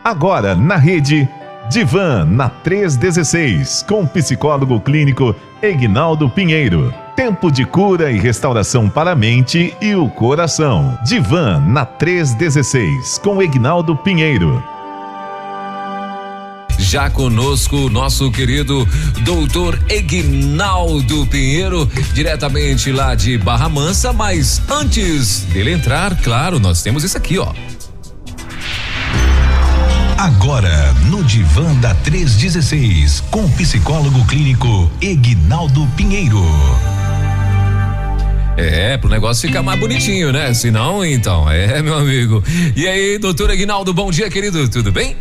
Agora na rede Divan na 316, com o psicólogo clínico Egnaldo Pinheiro. Tempo de cura e restauração para a mente e o coração. Divan na 316, com Egnaldo Pinheiro. Já conosco, nosso querido doutor Egnaldo Pinheiro, diretamente lá de Barra Mansa, mas antes dele entrar, claro, nós temos isso aqui, ó. Agora, no Divan da 316, com o psicólogo clínico Egnaldo Pinheiro. Pro negócio ficar mais bonitinho, né? Se não, então, meu amigo. E aí, doutor Egnaldo, bom dia, querido, tudo bem?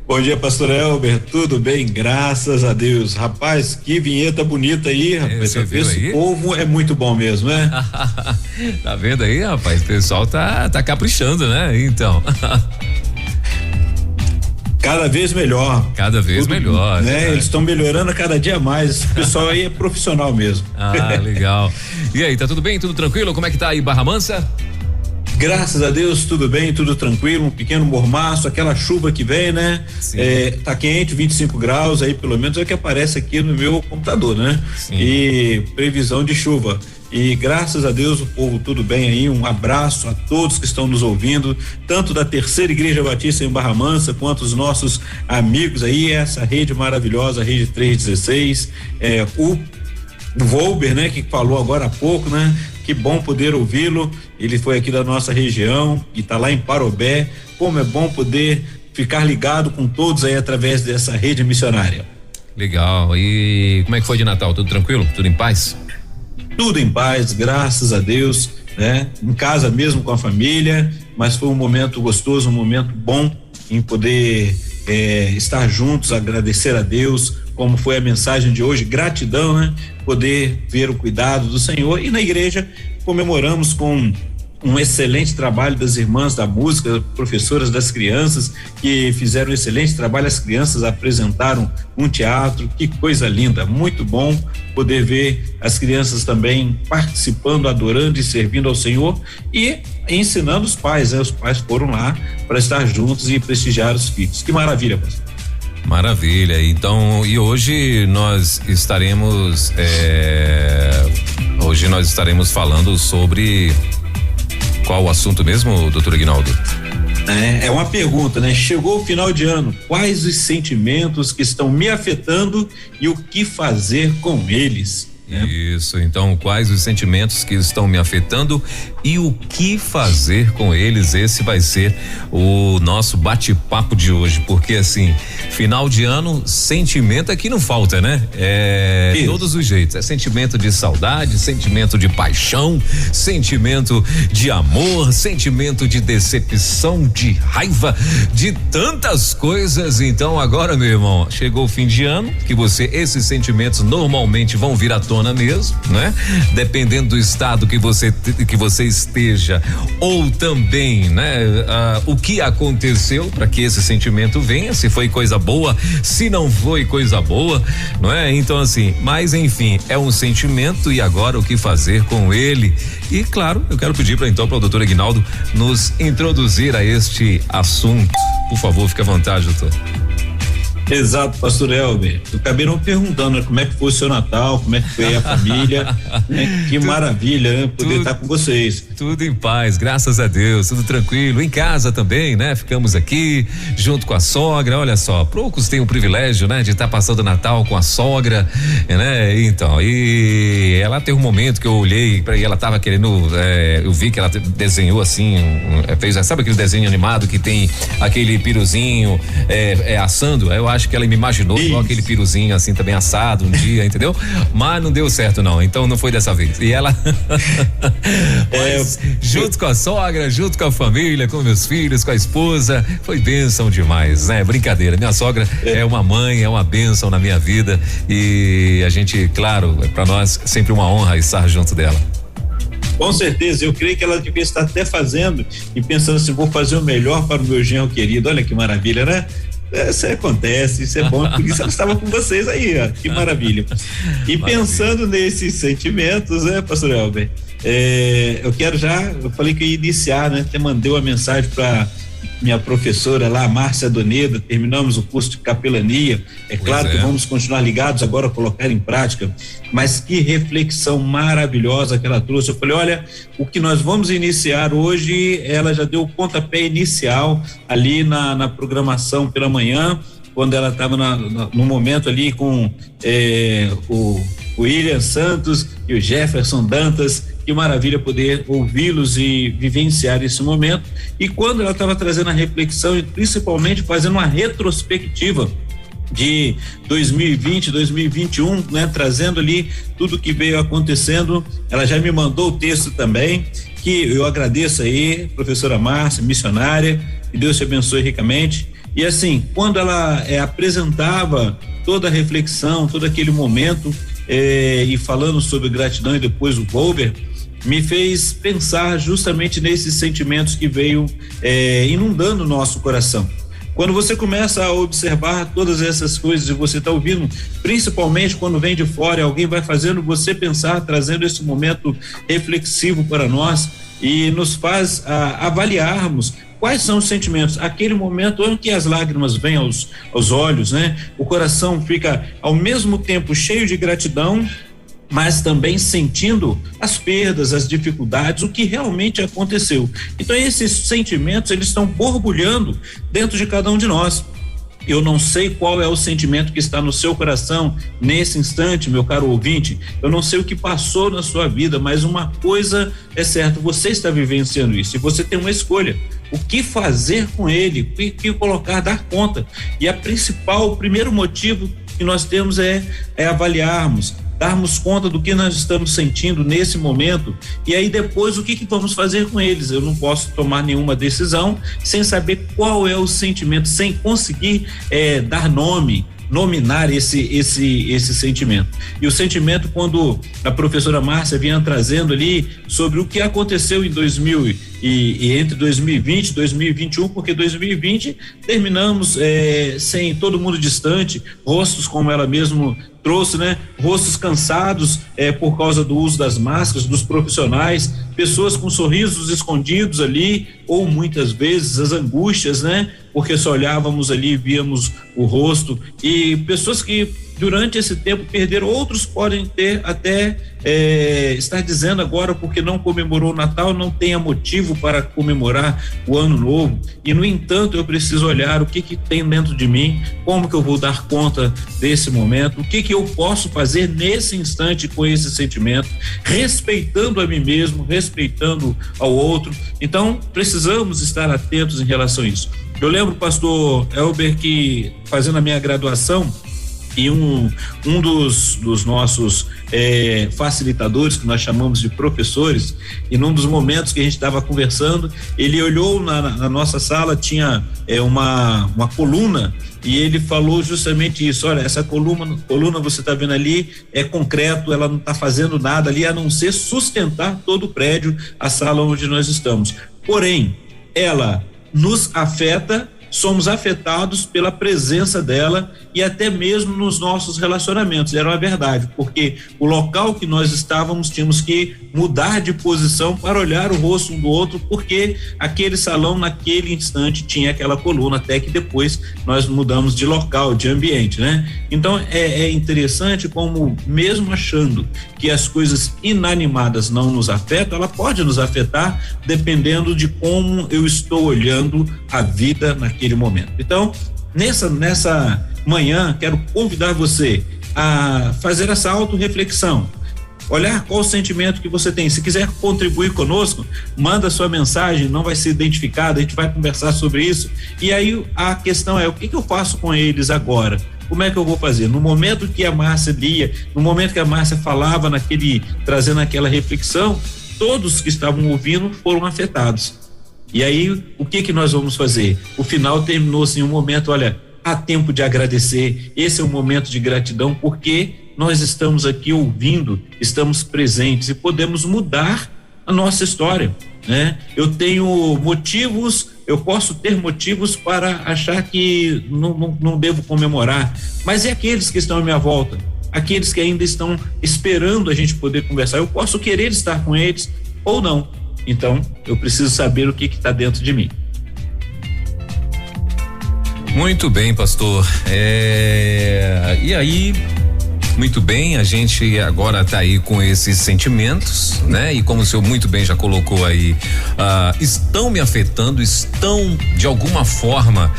Bom dia, pastor Elber, tudo bem? Graças a Deus. Rapaz, que vinheta bonita aí, rapaz. Esse povo é muito bom mesmo, né? Tá vendo aí, rapaz? O pessoal tá caprichando, né? Então. Cada vez melhor. Cada vez melhor. Né? Eles estão melhorando a cada dia mais. O pessoal aí é profissional mesmo. Legal. E aí, tá tudo bem? Tudo tranquilo? Como é que tá aí, Barra Mansa? Graças a Deus, tudo bem, tudo tranquilo, um pequeno mormaço, aquela chuva que vem, né? Tá quente, 25 graus, aí pelo menos é o que aparece aqui no meu computador, né? Sim. E previsão de chuva. E graças a Deus o povo tudo bem aí, um abraço a todos que estão nos ouvindo, tanto da Terceira Igreja Batista em Barra Mansa, quanto os nossos amigos aí, essa rede maravilhosa, a rede 316, o Volber, né? Que falou agora há pouco, né? Que bom poder ouvi-lo. Ele foi aqui da nossa região e está lá em Parobé. Como é bom poder ficar ligado com todos aí através dessa rede missionária. Legal. E como é que foi de Natal? Tudo tranquilo? Tudo em paz? Tudo em paz, graças a Deus, né? Em casa mesmo com a família, mas foi um momento gostoso, um momento bom em poder estar juntos, agradecer a Deus, como foi a mensagem de hoje, gratidão, né? Poder ver o cuidado do Senhor. E na igreja comemoramos com um excelente trabalho das irmãs da música, professoras das crianças, que fizeram um excelente trabalho. As crianças apresentaram um teatro, que coisa linda, muito bom poder ver as crianças também participando, adorando e servindo ao Senhor e ensinando os pais, né? Os pais foram lá para estar juntos e prestigiar os filhos. Que maravilha, pastor. Maravilha. Então, e hoje nós estaremos falando sobre qual o assunto mesmo, doutor Egnaldo? É uma pergunta, né? Chegou o final de ano, quais os sentimentos que estão me afetando e o que fazer com eles? Isso, então quais os sentimentos que estão me afetando e o que fazer com eles? Esse vai ser o nosso bate-papo de hoje, porque assim, final de ano, sentimento aqui não falta, né? Todos os jeitos, é sentimento de saudade, sentimento de paixão, sentimento de amor, sentimento de decepção, de raiva, de tantas coisas. Então agora, meu irmão, chegou o fim de ano, que esses sentimentos normalmente vão vir à tona mesmo, né? Dependendo do estado que você esteja, ou também, né? O que aconteceu para que esse sentimento venha, se foi coisa boa, se não foi coisa boa, não é? Então assim, mas enfim, é um sentimento e agora o que fazer com ele? E claro, eu quero pedir para o doutor Egnaldo nos introduzir a este assunto. Por favor, fique à vontade, doutor. Exato, pastor Elber. Eu acabei não perguntando, né, como é que foi o seu Natal, como é que foi a família, né? Que maravilha, né, poder estar com vocês. Tudo em paz, graças a Deus, tudo tranquilo. Em casa também, né? Ficamos aqui junto com a sogra. Olha só, poucos têm o privilégio, né, de estar passando o Natal com a sogra, né? Então, e ela teve um momento que eu olhei e ela estava querendo, eu vi que ela desenhou assim, fez, sabe aquele desenho animado que tem aquele piruzinho assando? Eu acho que ela me imaginou igual aquele piruzinho assim também assado um dia, entendeu? Mas não deu certo não, então não foi dessa vez. E ela junto com a sogra, junto com a família, com meus filhos, com a esposa, foi bênção demais, né? Brincadeira, minha sogra é uma mãe, é uma bênção na minha vida e a gente, claro, pra nós sempre uma honra estar junto dela. Com certeza, eu creio que ela devia estar até fazendo e pensando assim, vou fazer o melhor para o meu genro querido. Olha que maravilha, né? Isso acontece, isso é bom, por isso ela estava com vocês aí, ó, que maravilha. E pensando nesses sentimentos, né, pastor Elber, eu falei que ia iniciar, né, até mandei uma mensagem para minha professora lá, Márcia Doneda, terminamos o curso de capelania. Claro que vamos continuar ligados agora a colocar em prática, mas que reflexão maravilhosa que ela trouxe. Eu falei, olha, o que nós vamos iniciar hoje, ela já deu o pontapé inicial ali na programação pela manhã, quando ela estava no momento ali com o William Santos e o Jefferson Dantas. Que maravilha poder ouvi-los e vivenciar esse momento. E quando ela estava trazendo a reflexão e principalmente fazendo uma retrospectiva de 2020, 2021, né, trazendo ali tudo que veio acontecendo, ela já me mandou o texto também, que eu agradeço aí, professora Márcia, missionária, que Deus te abençoe ricamente. E assim, quando ela apresentava toda a reflexão, todo aquele momento, e falando sobre gratidão e depois o Volber, me fez pensar justamente nesses sentimentos que veio inundando o nosso coração. Quando você começa a observar todas essas coisas e você está ouvindo, principalmente quando vem de fora, alguém vai fazendo você pensar, trazendo esse momento reflexivo para nós e nos faz avaliarmos quais são os sentimentos. Aquele momento em que as lágrimas vêm aos olhos, né? O coração fica ao mesmo tempo cheio de gratidão, mas também sentindo as perdas, as dificuldades, o que realmente aconteceu. Então esses sentimentos, eles estão borbulhando dentro de cada um de nós. Eu não sei qual é o sentimento que está no seu coração nesse instante, meu caro ouvinte. Eu não sei o que passou na sua vida, mas uma coisa é certa, você está vivenciando isso e você tem uma escolha. O que fazer com ele, o que colocar, dar conta. E o primeiro motivo que nós temos é avaliarmos, darmos conta do que nós estamos sentindo nesse momento e aí depois o que vamos fazer com eles. Eu não posso tomar nenhuma decisão sem saber qual é o sentimento, sem conseguir dar nome, nominar esse sentimento. E o sentimento, quando a professora Márcia vinha trazendo ali sobre o que aconteceu em 2000 e entre 2020 e 2021, porque 2020 terminamos sem todo mundo distante, rostos como ela mesmo trouxe, né? Rostos cansados por causa do uso das máscaras, dos profissionais, pessoas com sorrisos escondidos ali, ou muitas vezes as angústias, né? Porque só olhávamos ali, víamos o rosto, e pessoas que durante esse tempo perderam, outros podem ter até estar dizendo agora, porque não comemorou o Natal, não tenha motivo para comemorar o Ano Novo. E no entanto eu preciso olhar o que tem dentro de mim, como que eu vou dar conta desse momento, o que eu posso fazer nesse instante com esse sentimento, respeitando a mim mesmo, respeitando ao outro. Então precisamos estar atentos em relação a isso. Eu lembro, pastor Elber, que fazendo a minha graduação, e um dos nossos facilitadores, que nós chamamos de professores, e num dos momentos que a gente estava conversando, ele olhou na nossa sala, tinha uma coluna, e ele falou justamente isso: olha, essa coluna você está vendo ali, é concreto, ela não está fazendo nada ali a não ser sustentar todo o prédio, a sala onde nós estamos. Porém, ela nos afeta, somos afetados pela presença dela e até mesmo nos nossos relacionamentos. Era uma verdade, porque o local que nós estávamos tínhamos que mudar de posição para olhar o rosto um do outro, porque aquele salão naquele instante tinha aquela coluna, até que depois nós mudamos de local, de ambiente, né? Então é interessante como, mesmo achando que as coisas inanimadas não nos afetam, ela pode nos afetar dependendo de como eu estou olhando a vida naquele momento. Então, nessa manhã, quero convidar você a fazer essa autorreflexão, olhar qual o sentimento que você tem. Se quiser contribuir conosco, manda sua mensagem, não vai ser identificada, a gente vai conversar sobre isso. E aí a questão é: o que eu faço com eles agora? Como é que eu vou fazer? No momento que a Márcia lia, no momento que a Márcia falava trazendo aquela reflexão, todos que estavam ouvindo foram afetados. E aí, o que nós vamos fazer? O final terminou assim, um momento, olha, há tempo de agradecer, esse é um momento de gratidão, porque nós estamos aqui ouvindo, estamos presentes e podemos mudar a nossa história, né? Eu posso ter motivos para achar que não devo comemorar, mas e aqueles que estão à minha volta? Aqueles que ainda estão esperando a gente poder conversar, eu posso querer estar com eles ou não. Então, eu preciso saber o que está dentro de mim. Muito bem, pastor. E aí, muito bem, a gente agora tá aí com esses sentimentos, né? E como o senhor muito bem já colocou aí, estão me afetando, estão de alguma forma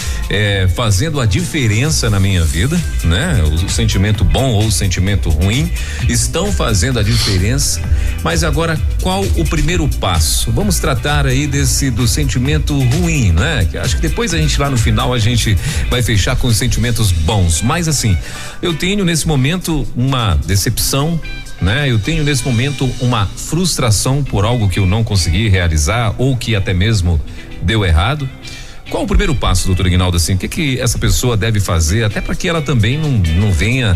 fazendo a diferença na minha vida, né? O sentimento bom ou o sentimento ruim estão fazendo a diferença, mas agora qual o primeiro passo? Vamos tratar aí do sentimento ruim, né? Que acho que depois a gente lá no final a gente vai fechar com os sentimentos bons, mas assim, eu tenho nesse momento uma decepção, né? Eu tenho nesse momento uma frustração por algo que eu não consegui realizar ou que até mesmo deu errado. Qual o primeiro passo, doutor Aguinaldo, assim, o que essa pessoa deve fazer, até para que ela também não venha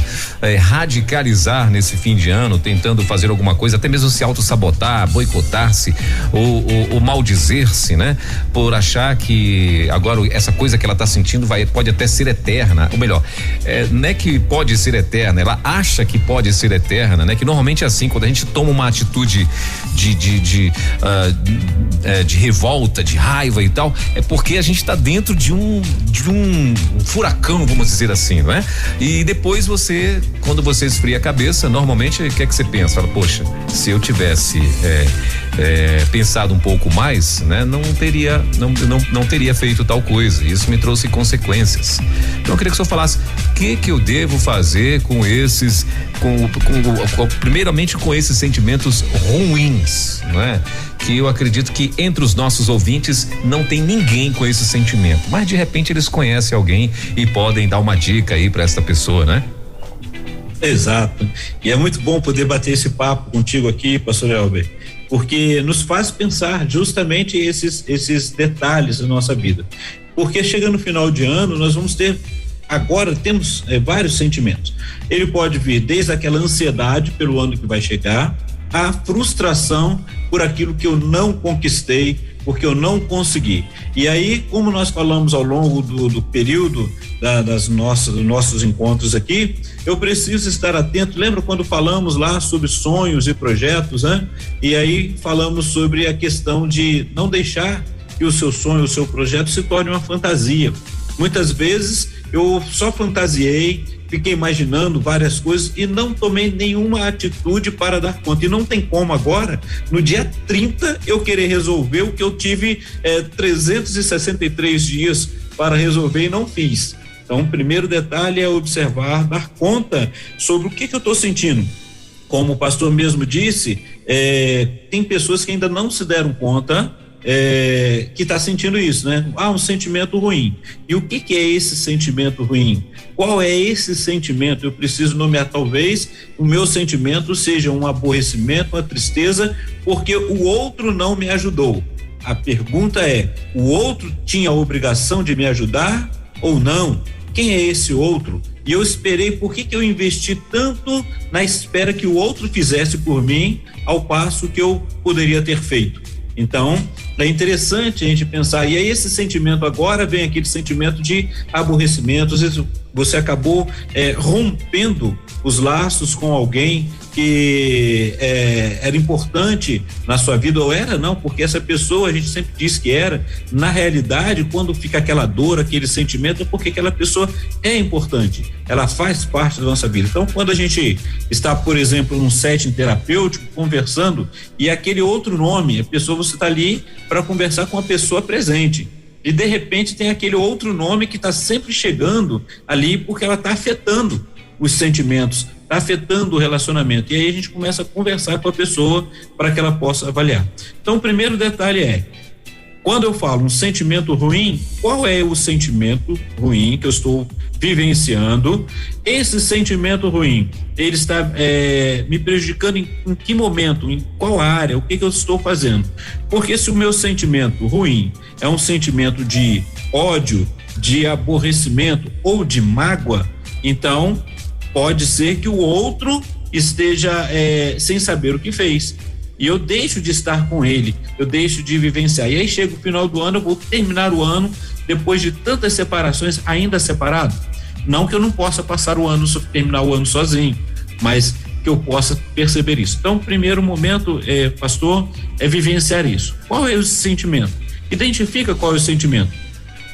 radicalizar nesse fim de ano, tentando fazer alguma coisa, até mesmo se auto-sabotar, boicotar-se ou maldizer-se, né? Por achar que agora essa coisa que ela está sentindo pode até ser eterna, ou melhor, não é que pode ser eterna, ela acha que pode ser eterna, né? Que normalmente é assim, quando a gente toma uma atitude de revolta, de raiva e tal, é porque a gente está dentro de um furacão, vamos dizer assim, não é? E depois quando você esfria a cabeça, normalmente o que é que você pensa? Fala, poxa, se eu tivesse pensado um pouco mais, né? Não teria feito tal coisa. Isso me trouxe consequências. Então eu queria que o senhor falasse o que eu devo fazer com esses, primeiramente com esses sentimentos ruins, não é? Que eu acredito que entre os nossos ouvintes não tem ninguém com esse sentimento, mas de repente eles conhecem alguém e podem dar uma dica aí para essa pessoa, né? Exato. E é muito bom poder bater esse papo contigo aqui, pastor Elber, porque nos faz pensar justamente esses detalhes da nossa vida. Porque chegando no final de ano, nós vamos ter, agora temos vários sentimentos. Ele pode vir desde aquela ansiedade pelo ano que vai chegar, a frustração por aquilo que eu não conquistei, porque eu não consegui. E aí, como nós falamos ao longo do período dos nossos encontros aqui, eu preciso estar atento. Lembra quando falamos lá sobre sonhos e projetos, né? E aí falamos sobre a questão de não deixar que o seu sonho, o seu projeto se torne uma fantasia. Muitas vezes eu só fantasiei, fiquei imaginando várias coisas e não tomei nenhuma atitude para dar conta. E não tem como agora, no dia 30, eu querer resolver o que eu tive 363 dias para resolver e não fiz. Então, o primeiro detalhe é observar, dar conta sobre o que eu estou sentindo. Como o pastor mesmo disse, tem pessoas que ainda não se deram conta que está sentindo isso, né? Um sentimento ruim. E o que é esse sentimento ruim? Qual é esse sentimento? Eu preciso nomear, talvez o meu sentimento seja um aborrecimento, uma tristeza, porque o outro não me ajudou. A pergunta é: o outro tinha a obrigação de me ajudar ou não? Quem é esse outro? E eu esperei, por que eu investi tanto na espera que o outro fizesse por mim, ao passo que eu poderia ter feito? Então, é interessante a gente pensar, e aí esse sentimento agora vem aquele sentimento de aborrecimento, às vezes você acabou rompendo os laços com alguém que era importante na sua vida, ou era não, porque essa pessoa, a gente sempre diz que era, na realidade, quando fica aquela dor, aquele sentimento, é porque aquela pessoa é importante, ela faz parte da nossa vida. Então, quando a gente está, por exemplo, num setting terapêutico, conversando, e aquele outro nome, a pessoa, você está ali para conversar com a pessoa presente, e de repente tem aquele outro nome que está sempre chegando ali, porque ela está afetando os sentimentos, está afetando o relacionamento, e aí a gente começa a conversar com a pessoa para que ela possa avaliar. Então, o primeiro detalhe é, quando eu falo um sentimento ruim, qual é o sentimento ruim que eu estou vivenciando? Esse sentimento ruim, ele está me prejudicando em que momento, em qual área, o que eu estou fazendo? Porque se o meu sentimento ruim é um sentimento de ódio, de aborrecimento ou de mágoa, então pode ser que o outro esteja sem saber o que fez. E eu deixo de estar com ele, eu deixo de vivenciar. E aí chega o final do ano, eu vou terminar o ano, depois de tantas separações, ainda separado. Não que eu não possa passar o ano, terminar o ano sozinho, mas que eu possa perceber isso. Então, o primeiro momento, pastor, é vivenciar isso. Qual é o sentimento? Identifica qual é o sentimento.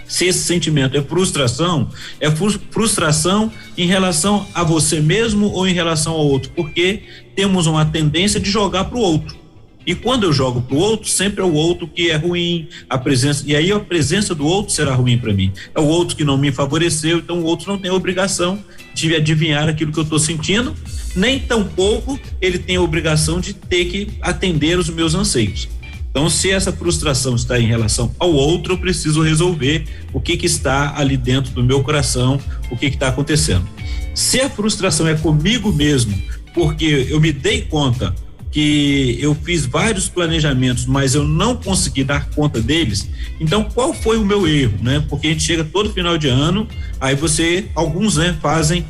Se esse sentimento é frustração em relação a você mesmo ou em relação ao outro, porque temos uma tendência de jogar para o outro. E quando eu jogo para o outro, sempre é o outro que é ruim, e aí a presença do outro será ruim para mim. É o outro que não me favoreceu, então o outro não tem a obrigação de adivinhar aquilo que eu estou sentindo, nem tampouco ele tem a obrigação de ter que atender os meus anseios. Então, se essa frustração está em relação ao outro, eu preciso resolver o que está ali dentro do meu coração, o que está acontecendo. Se a frustração é comigo mesmo, porque eu me dei conta que eu fiz vários planejamentos, mas eu não consegui dar conta deles, então qual foi o meu erro, né? Porque a gente chega todo final de ano, aí alguns, né, fazem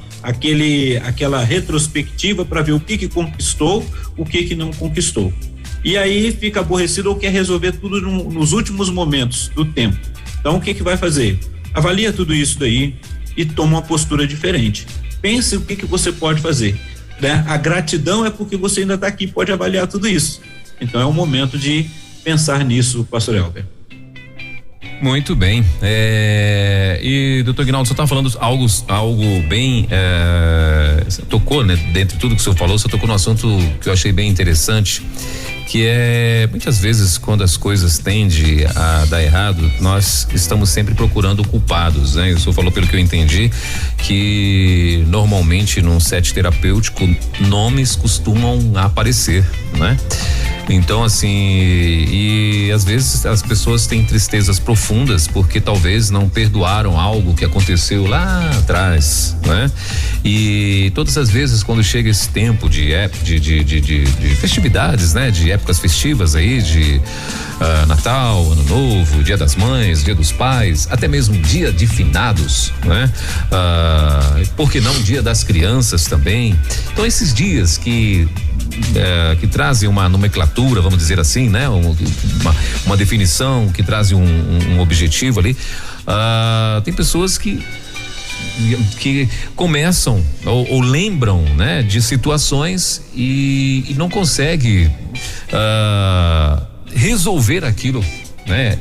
aquela retrospectiva para ver o que conquistou, o que não conquistou. E aí fica aborrecido ou quer resolver tudo nos últimos momentos do tempo. Então o que vai fazer? Avalia tudo isso daí e toma uma postura diferente. Pense o que você pode fazer, né? A gratidão é porque você ainda está aqui, pode avaliar tudo isso. Então é o momento de pensar nisso, pastor Elber. Muito bem. E doutor Aguinaldo, você está falando algo bem, você tocou, né? Dentro de tudo que o senhor falou, você tocou num assunto que eu achei bem interessante, que é, muitas vezes, quando as coisas tendem a dar errado, nós estamos sempre procurando culpados, né? O senhor falou, pelo que eu entendi, que normalmente num set terapêutico nomes costumam aparecer, né? Então, assim, e às vezes as pessoas têm tristezas profundas porque talvez não perdoaram algo que aconteceu lá atrás, né? E todas as vezes quando chega esse tempo de festividades, né? De épocas festivas aí, de Natal, Ano Novo, Dia das Mães, Dia dos Pais, até mesmo Dia de Finados, né? Por que não Dia das Crianças também? Então, esses dias que trazem uma nomenclatura, vamos dizer assim, né? Uma definição, que trazem um objetivo ali. Tem pessoas que começam ou lembram, né? De situações e não conseguem resolver aquilo, né?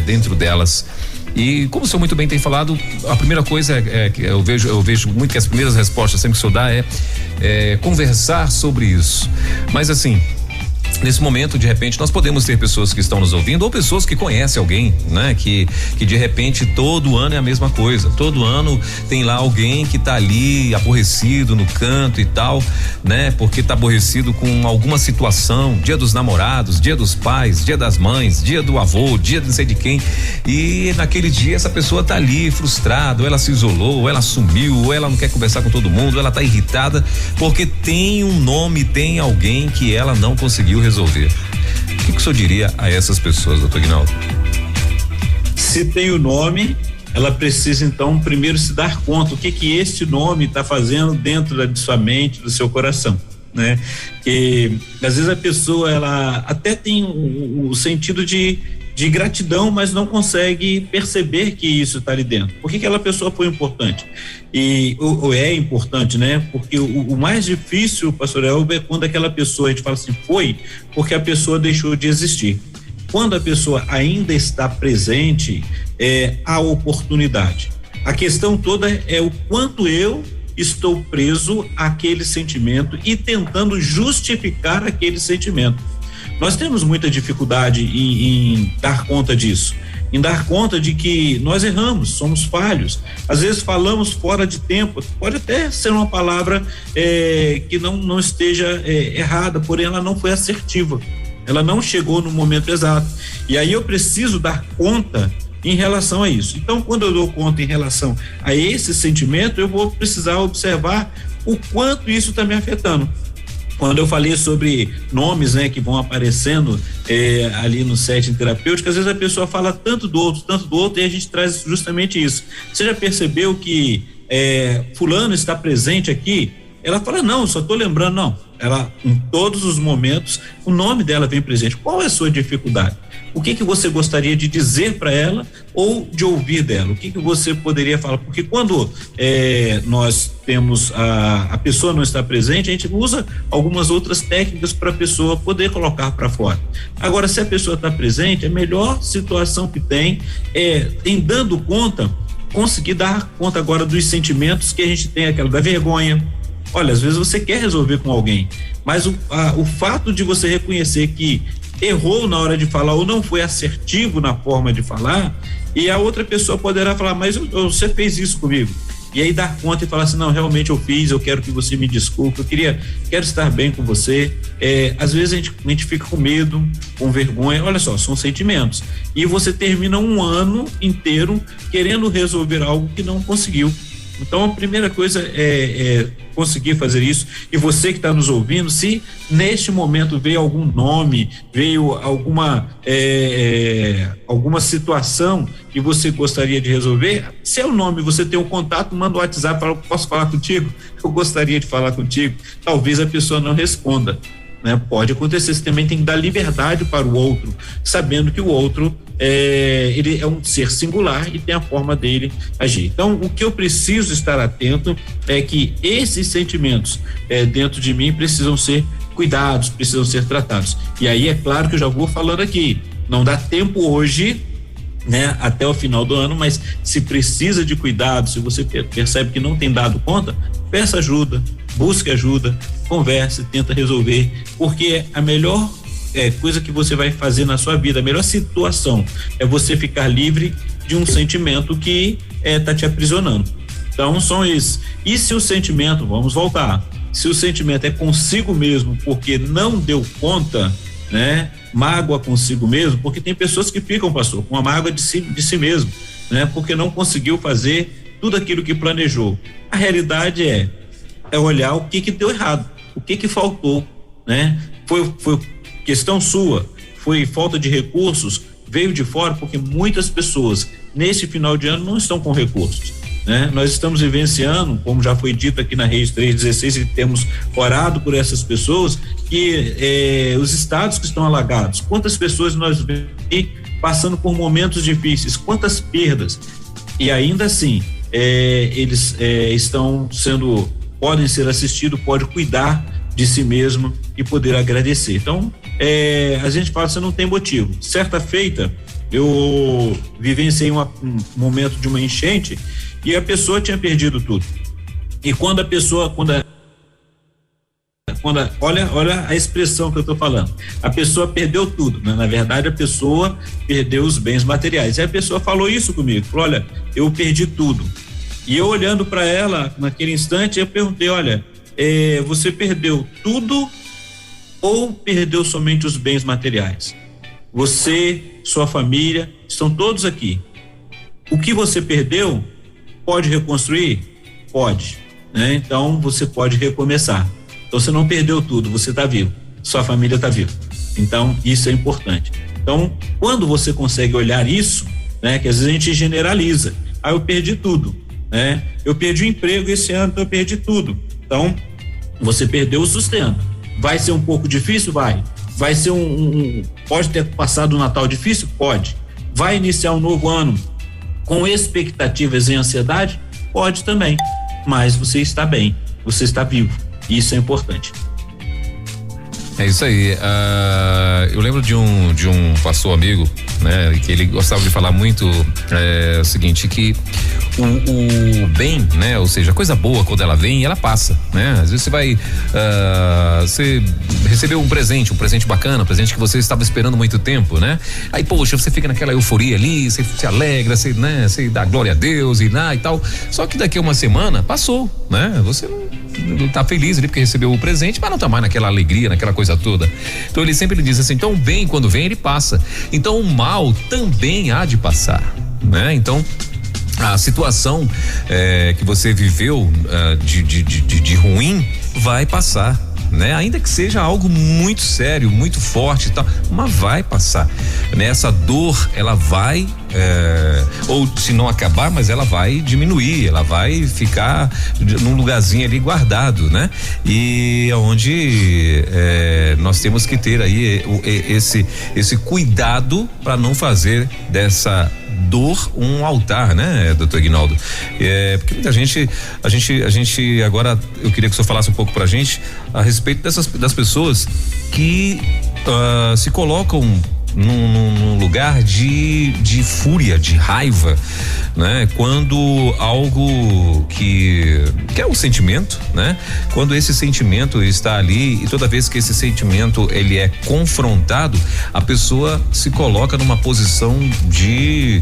Dentro delas. E como o senhor muito bem tem falado, a primeira coisa é que eu vejo muito que as primeiras respostas sempre que o senhor dá é conversar sobre isso. Mas assim, nesse momento, de repente, nós podemos ter pessoas que estão nos ouvindo ou pessoas que conhecem alguém, né? Que de repente todo ano é a mesma coisa. Todo ano tem lá alguém que tá ali aborrecido no canto e tal, né? Porque tá aborrecido com alguma situação, Dia dos Namorados, Dia dos Pais, Dia das Mães, Dia do avô, Dia de não sei de quem. E naquele dia essa pessoa tá ali frustrada, ou ela se isolou, ou ela sumiu, ou ela não quer conversar com todo mundo, ou ela tá irritada porque tem um nome, tem alguém que ela não conseguiu resolver. O que o senhor diria a essas pessoas, doutor Aguinaldo? Se tem o nome, ela precisa então primeiro se dar conta o que este nome está fazendo dentro de sua mente, do seu coração, né? Que às vezes a pessoa ela até tem o sentido de gratidão, mas não consegue perceber que isso está ali dentro. Por que aquela pessoa foi importante? Ou é importante, né? Porque o mais difícil, pastor Elber, é quando aquela pessoa, a gente fala assim, foi porque a pessoa deixou de existir. Quando a pessoa ainda está presente, há oportunidade. A questão toda é o quanto eu estou preso àquele sentimento e tentando justificar aquele sentimento. Nós temos muita dificuldade em dar conta disso, em dar conta de que nós erramos, somos falhos. Às vezes falamos fora de tempo, pode até ser uma palavra que não esteja errada, porém ela não foi assertiva, ela não chegou no momento exato. E aí eu preciso dar conta em relação a isso. Então, quando eu dou conta em relação a esse sentimento, eu vou precisar observar o quanto isso está me afetando. Quando eu falei sobre nomes, né, que vão aparecendo ali no setting terapêutico, às vezes a pessoa fala tanto do outro, e a gente traz justamente isso. Você já percebeu que fulano está presente aqui? Ela fala, não, só estou lembrando. Não, ela, em todos os momentos, o nome dela vem presente. Qual é a sua dificuldade? o que você gostaria de dizer para ela ou de ouvir dela? O que você poderia falar? Porque quando nós temos a pessoa não está presente, a gente usa algumas outras técnicas para a pessoa poder colocar para fora. Agora, se a pessoa está presente, a melhor situação que tem é, em dando conta, conseguir dar conta agora dos sentimentos que a gente tem, aquela da vergonha. Olha, às vezes você quer resolver com alguém, mas o fato de você reconhecer que errou na hora de falar ou não foi assertivo na forma de falar, e a outra pessoa poderá falar, mas você fez isso comigo. E aí dar conta e falar assim, não, realmente eu fiz, eu quero que você me desculpe, quero estar bem com você. Às vezes a gente fica com medo, com vergonha, olha só, são sentimentos. E você termina um ano inteiro querendo resolver algo que não conseguiu. Então a primeira coisa é conseguir fazer isso. E você que está nos ouvindo, se neste momento veio algum nome, veio alguma situação que você gostaria de resolver, se é o nome, você tem um contato, manda um WhatsApp, fala, posso falar contigo? Eu gostaria de falar contigo. Talvez a pessoa não responda, né? Pode acontecer, você também tem que dar liberdade para o outro, sabendo que o outro ele é um ser singular e tem a forma dele agir. Então, o que eu preciso estar atento é que esses sentimentos dentro de mim precisam ser cuidados, precisam ser tratados. E aí é claro que eu já vou falando aqui, não dá tempo hoje, né, até o final do ano, mas se precisa de cuidado, se você percebe que não tem dado conta, peça ajuda, busque ajuda, converse, tenta resolver, porque a melhor coisa que você vai fazer na sua vida, a melhor situação é você ficar livre de um sentimento que tá te aprisionando. Então são esses. E se o sentimento, vamos voltar, se o sentimento é consigo mesmo porque não deu conta, né? Mágoa consigo mesmo, porque tem pessoas que ficam, pastor, com a mágoa de si mesmo, né? Porque não conseguiu fazer tudo aquilo que planejou. A realidade é olhar o que deu errado, o que faltou, né? Foi questão sua, foi falta de recursos, veio de fora, porque muitas pessoas nesse final de ano não estão com recursos, né? Nós estamos vivenciando, como já foi dito aqui na Rede 316, e temos orado por essas pessoas, que os estados que estão alagados, quantas pessoas nós vemos passando por momentos difíceis, quantas perdas, e ainda assim eles podem ser assistidos, pode cuidar de si mesmo e poder agradecer. Então, a gente fala, você não tem motivo. Certa feita, eu vivenciei um momento de uma enchente e a pessoa tinha perdido tudo. E quando a pessoa, olha a expressão que eu estou falando, a pessoa perdeu tudo, né? Na verdade a pessoa perdeu os bens materiais. E a pessoa falou isso comigo, falou, olha, eu perdi tudo. E eu olhando para ela naquele instante, eu perguntei, olha, você perdeu tudo ou perdeu somente os bens materiais? Você, sua família, estão todos aqui. O que você perdeu, pode reconstruir? Pode, né? Então você pode recomeçar. Então você não perdeu tudo, você está vivo, sua família está viva. Então isso é importante. Então quando você consegue olhar isso, né? Que às vezes a gente generaliza, eu perdi tudo, né? Eu perdi o emprego esse ano, então eu perdi tudo. Então você perdeu o sustento. Vai ser um pouco difícil? Vai ser pode ter passado um Natal difícil? Pode. Vai iniciar um novo ano com expectativas e ansiedade? Pode também. Mas você está bem, você está vivo. Isso é importante. É isso aí. Eu lembro de um pastor amigo, né, que ele gostava de falar muito o seguinte, que o bem, né, ou seja, a coisa boa quando ela vem, ela passa, né? Às vezes você vai, você recebeu um presente bacana, um presente que você estava esperando muito tempo, né? Aí, poxa, você fica naquela euforia ali, você se alegra, você, né, você dá glória a Deus e tal. Só que daqui a uma semana passou, né? Você não tá feliz ali porque recebeu o presente, mas não tá mais naquela alegria, naquela coisa toda. Então ele sempre diz assim, então o bem quando vem ele passa, então o mal também há de passar, né? Então a situação que você viveu de ruim vai passar, né? Ainda que seja algo muito sério, muito forte e tal, mas vai passar, né? Essa dor, ela vai, ou se não acabar, mas ela vai diminuir, ela vai ficar num lugarzinho ali guardado, né? E onde nós temos que ter aí esse cuidado para não fazer dessa dor um altar, né, doutor Aguinaldo? Porque muita gente, a gente agora, eu queria que o senhor falasse um pouco pra gente a respeito das pessoas que se colocam num lugar de fúria, de raiva, né? Quando algo que é um sentimento, né? Quando esse sentimento está ali e toda vez que esse sentimento ele é confrontado, a pessoa se coloca numa posição de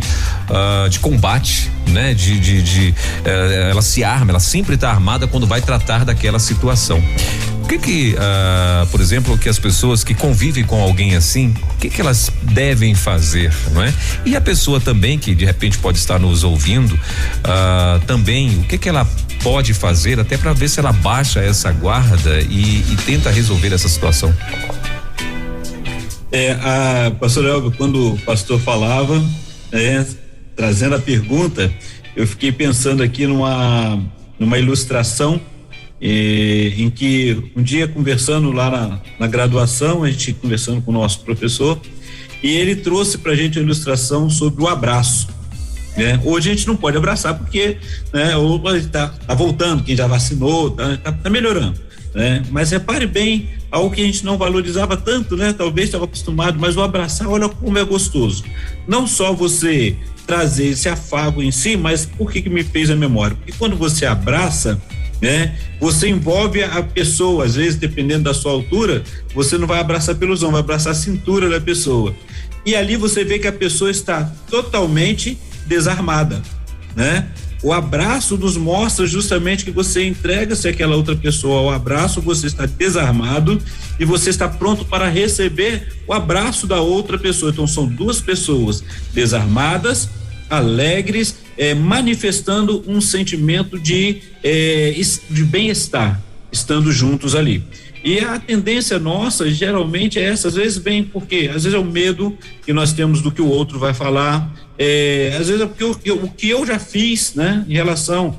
combate, né? Ela se arma, ela sempre está armada quando vai tratar daquela situação. O que por exemplo, que as pessoas que convivem com alguém assim, o que elas devem fazer, não é? E a pessoa também que de repente pode estar nos ouvindo, também, o que ela pode fazer até para ver se ela baixa essa guarda e tenta resolver essa situação? Pastor Elber, quando o pastor falava, trazendo a pergunta, eu fiquei pensando aqui numa ilustração em que um dia conversando lá na graduação, a gente conversando com o nosso professor, e ele trouxe pra gente a ilustração sobre o abraço, né? Hoje a gente não pode abraçar porque, né, ou tá voltando, quem já vacinou, tá melhorando, né? Mas repare bem, algo que a gente não valorizava tanto, né? Talvez estava acostumado, mas o abraçar, olha como é gostoso. Não só você trazer esse afago em si, mas por que me fez a memória? Porque quando você abraça, né? Você envolve a pessoa, às vezes dependendo da sua altura, você não vai abraçar pelos ombros, vai abraçar a cintura da pessoa. E ali você vê que a pessoa está totalmente desarmada, né? O abraço nos mostra justamente que você entrega-se àquela outra pessoa ao abraço, você está desarmado e você está pronto para receber o abraço da outra pessoa. Então são duas pessoas desarmadas, alegres, manifestando um sentimento de bem-estar, estando juntos ali. E a tendência nossa geralmente é essa, às vezes vem porque às vezes é o medo que nós temos do que o outro vai falar, às vezes é porque o que eu já fiz, né, em relação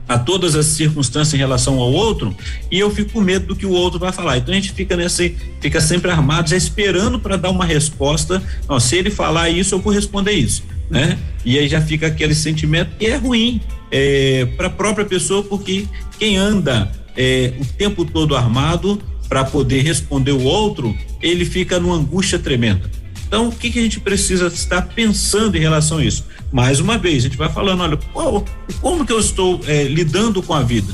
a todas as circunstâncias em relação ao outro, e eu fico com medo do que o outro vai falar. Então a gente fica sempre armado, já esperando para dar uma resposta. Não, se ele falar isso, eu vou responder isso, né? E aí já fica aquele sentimento que é ruim para a própria pessoa, porque quem anda o tempo todo armado para poder responder o outro, ele fica numa angústia tremenda. Então, o que a gente precisa estar pensando em relação a isso? Mais uma vez, a gente vai falando, olha, como que eu estou lidando com a vida?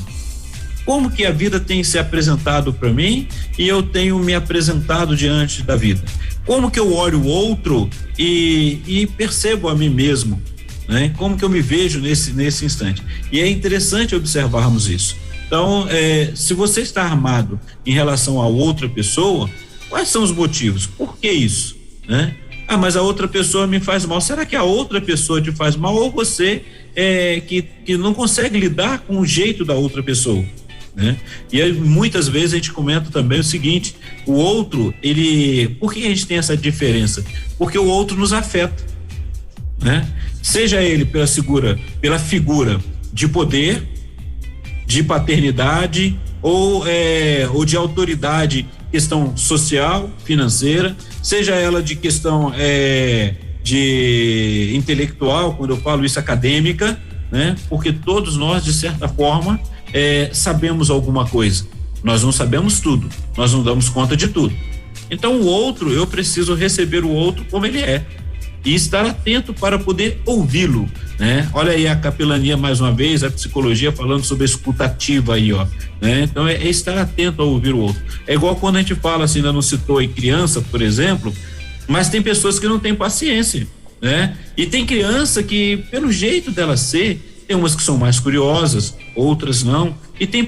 Como que a vida tem se apresentado para mim e eu tenho me apresentado diante da vida? Como que eu olho o outro e percebo a mim mesmo, né? Como que eu me vejo nesse instante? E é interessante observarmos isso. Então, se você está armado em relação a outra pessoa, quais são os motivos? Por que isso? Né? Mas a outra pessoa me faz mal. Será que a outra pessoa te faz mal ou você que não consegue lidar com o jeito da outra pessoa, né? E aí, muitas vezes a gente comenta também o seguinte: o outro, por que a gente tem essa diferença? Porque o outro nos afeta, né? Seja ele pela figura de poder, de paternidade ou de autoridade, questão social, financeira, seja ela de questão de intelectual, quando eu falo isso, acadêmica, né? Porque todos nós, de certa forma, sabemos alguma coisa. Nós não sabemos tudo, nós não damos conta de tudo. Então o outro, eu preciso receber o outro como ele é e estar atento para poder ouvi-lo, né? Olha aí a capelania mais uma vez, a psicologia falando sobre a escutativa aí, ó, né? Então é estar atento a ouvir o outro. É igual quando a gente fala assim, ainda não citou aí criança, por exemplo, mas tem pessoas que não têm paciência, né? E tem criança que, pelo jeito dela ser, tem umas que são mais curiosas, outras não, e tem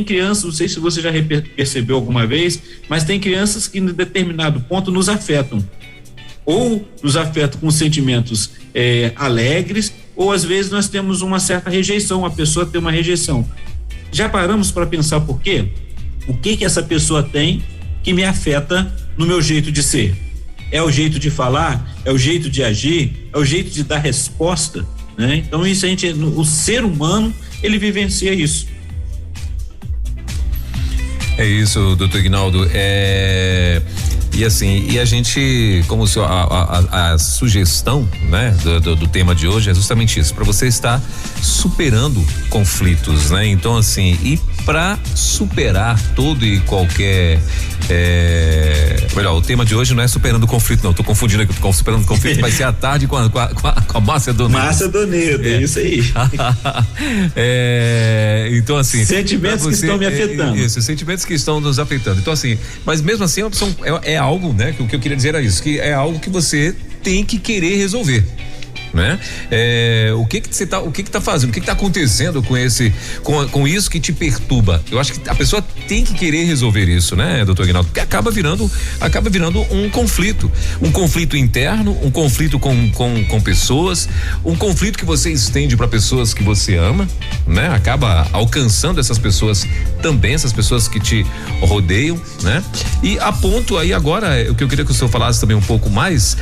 crianças, não sei se você já percebeu alguma vez, mas tem crianças que em determinado ponto nos afetam, ou nos afetam com sentimentos alegres, ou às vezes nós temos uma certa rejeição, a pessoa tem uma rejeição. já paramos para pensar por quê? O que essa pessoa tem que me afeta no meu jeito de ser? É o jeito de falar? É o jeito de agir? É o jeito de dar resposta? Né? Então isso o ser humano, ele vivencia isso. É isso, doutor Ignaldo. E assim, e a gente, como a sugestão, né, do tema de hoje é justamente isso, para você estar superando conflitos, né? Então assim, e para superar todo e qualquer melhor, o tema de hoje não é superando conflito, não, tô confundindo aqui, superando conflito vai ser à tarde com a Márcia Donedo. Márcia Donedo, é isso aí. Então assim, sentimentos que estão me afetando. Isso, sentimentos que estão nos afetando. Então assim, mas mesmo assim é algo, né, que o que eu queria dizer era isso, que é algo que você tem que querer resolver, né? O que tá fazendo, o que tá acontecendo com isso que te perturba? Eu acho que a pessoa tem que querer resolver isso, né, doutor Ignaldo? Porque acaba virando um conflito interno, um conflito com pessoas, um conflito que você estende para pessoas que você ama, né? Acaba alcançando essas pessoas também, essas pessoas que te rodeiam, né? E a ponto aí agora, o que eu queria que o senhor falasse também um pouco mais